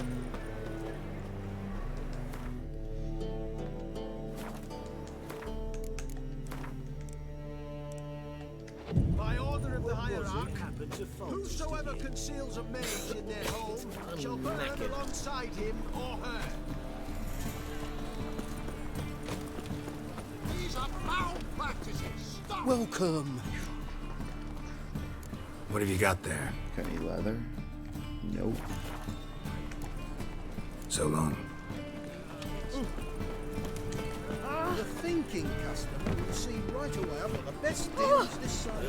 By order of the hierarch, whosoever conceals a mage in their home shall burn alongside him or her. These are foul practices. Stop! Welcome. What have you got there? Got any leather? Nope. So long. The thinking customer will see right away I've got the best deals this side.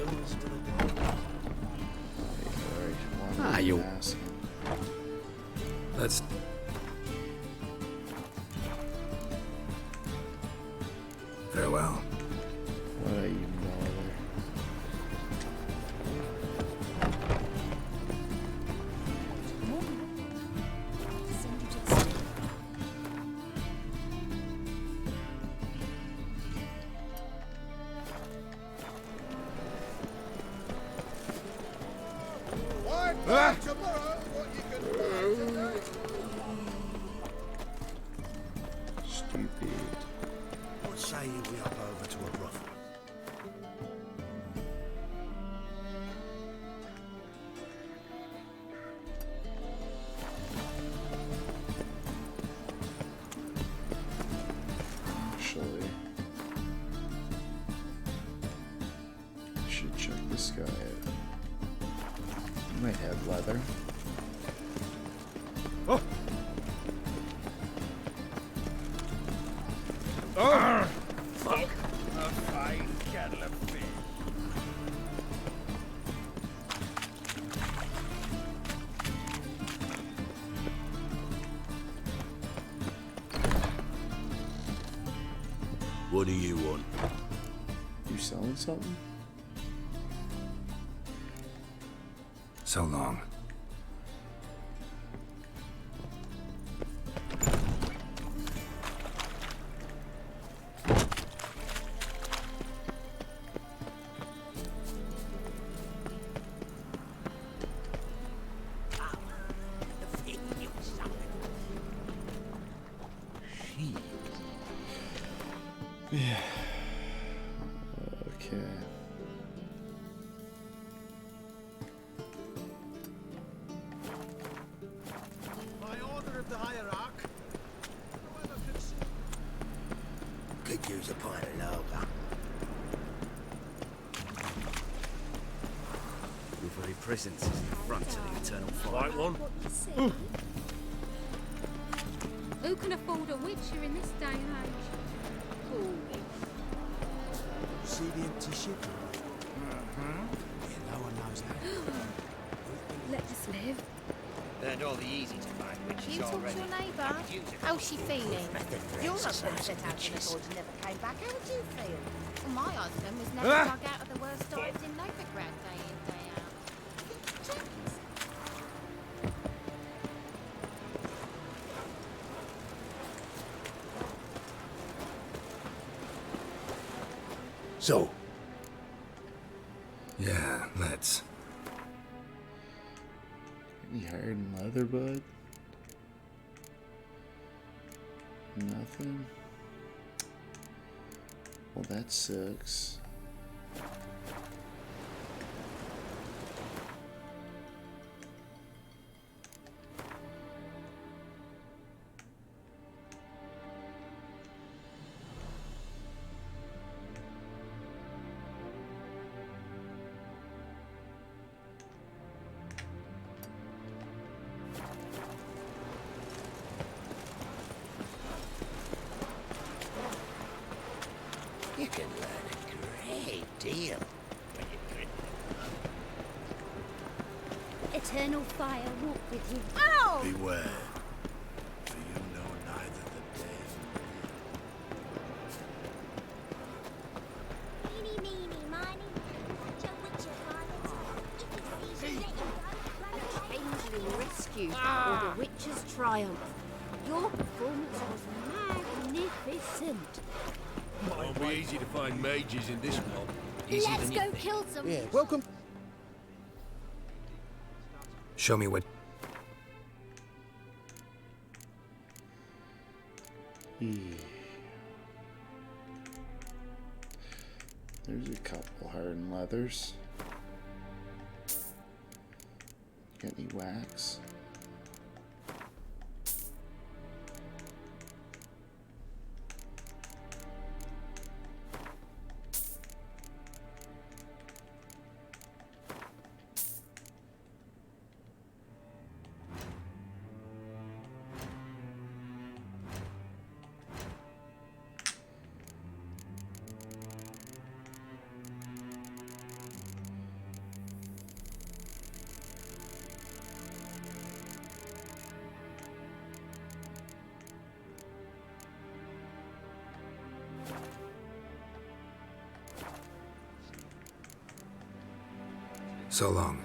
You... Let's... Farewell. What are you bother? Tomorrow, what you can do. Stupid. What say you we up over to a brothel? leather. Oh! Oh! Fuck! A fine kettle of fish. What do you want? You selling something? So long. Yeah. Okay. By order of the hierarch, whoever can see. Could use a pint of lager. Your very presence is the front to the eternal fire. Right one. Who can afford a witcher in this day and age? See the empty ship? Yeah, no one knows that. Let us live. Learned all the easy to find You witches talk to already. your neighbour. How's she feeling? Your husband set out in the voyage and never came back. How would you feel? Well, my husband was never dug out of the worst dives in Novigrad day in, day out. So, Yeah, let's. Any hired in leather, bud? Nothing? Well, that sucks. you can learn a great deal when you're Eternal fire walk with you. Ow! Beware, for you know neither the day. Meeny, meeny, miny. Your witcher father. If he sees you, let him go. A changeling rescue or the witcher's triumph. Your performance was magnificent. Won't be easy to find mages in this mob. Let's go kill some. Yeah, welcome. Show me what. Yeah. There's a couple hired in leathers. Got any wax? So long.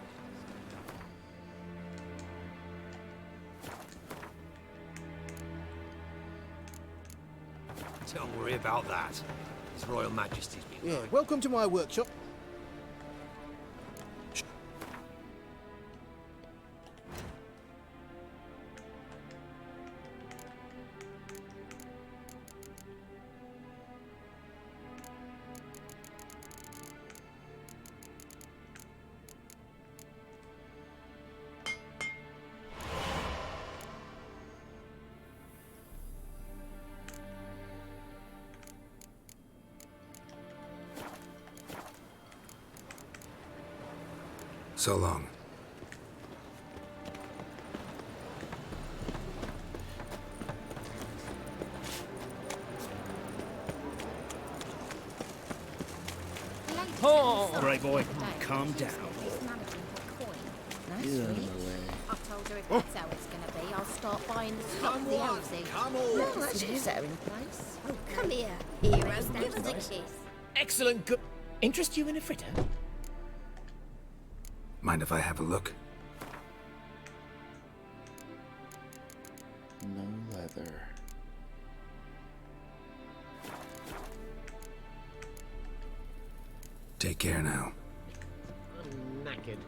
Don't worry about that. His Royal Majesty's been Yeah, welcome to my workshop. So long. Oh! Grey boy, calm down. Nice I've told her if that's how it's going to be, I'll start buying the stock of the houses. Come on. No, that should set her in place. Oh, come here, heroes. Give us a kiss. Excellent good. Interest you in a fritter? Mind if I have a look? No leather. Take care now. I'm knackered.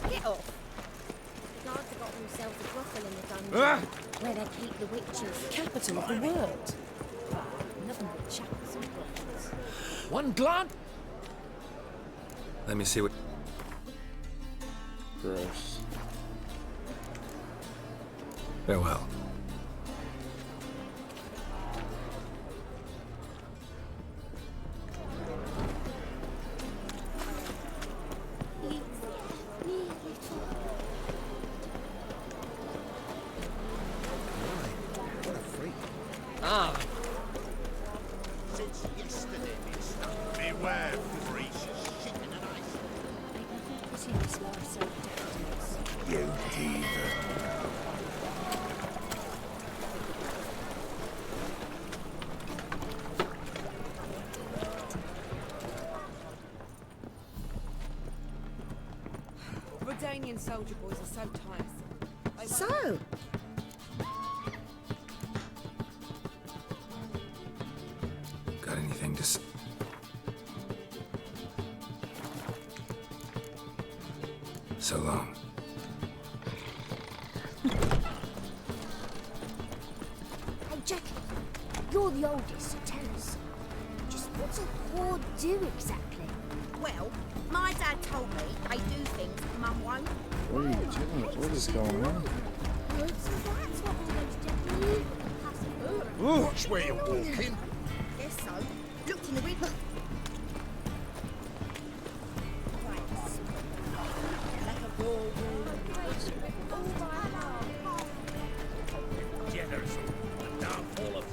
Get off. The guards have got themselves a brothel in the dungeon, where they keep the witches. Capital of the world. Nothing but chapels and brothels. One glance. Let me see what... Gross. Farewell. Ah. Since yesterday, been stuck. Beware, voracious shit in an ice. You heathen. Redanian soldier boys are so tiresome. So, Got anything to say? So long. hey Jack, you're the oldest, so tell us. Just what's a horde do exactly? Well, my dad told me they do things Mum won't. What are you doing? What is going on? So that's what all those gentlemen Watch where you're walking. Guess so. Looked in the window. Generous. The downfall of...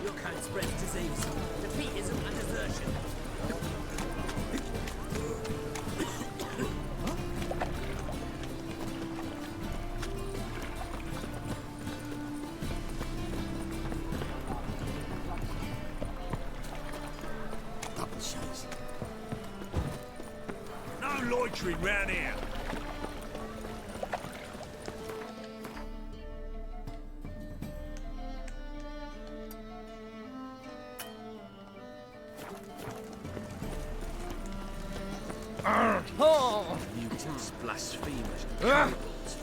Your kind spreads disease. Defeatism and desertion. Double shows. No loitering round here. Oh! Mutants, blasphemers, cannibals,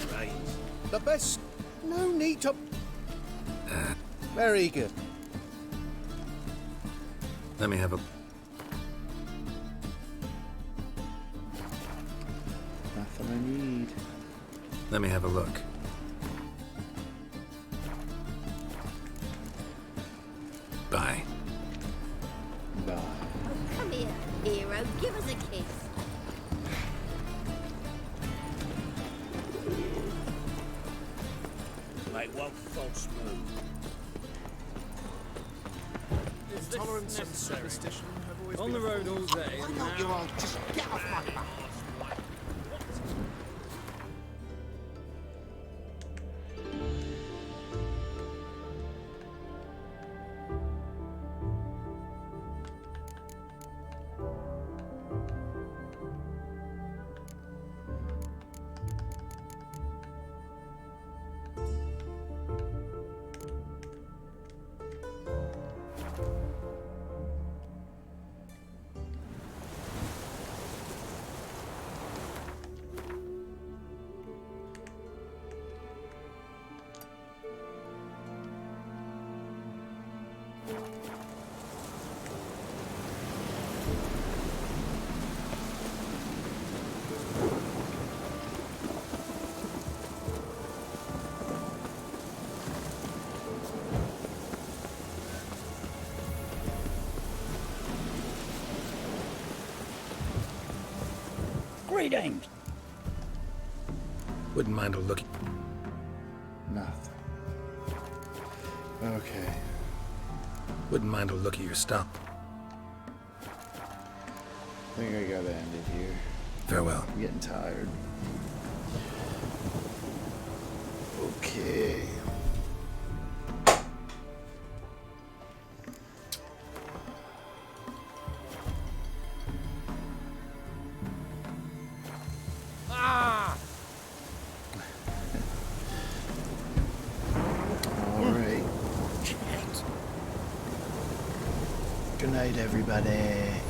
brains. The best. No need to. Very good. Let me have a... Nothing I need. Let me have a look. Bye. Bye. Come here, hero. Give us a kiss. Make one false move. Is this Tolerance and necessary? superstition have always On been the road all day. Why and don't you now- all just get off my back? Greetings. Wouldn't mind a look. Nothing. Okay. Wouldn't mind a look at your stuff. I think I gotta end it here. Farewell. I'm getting tired. Okay. Ah! All right. Good night, everybody.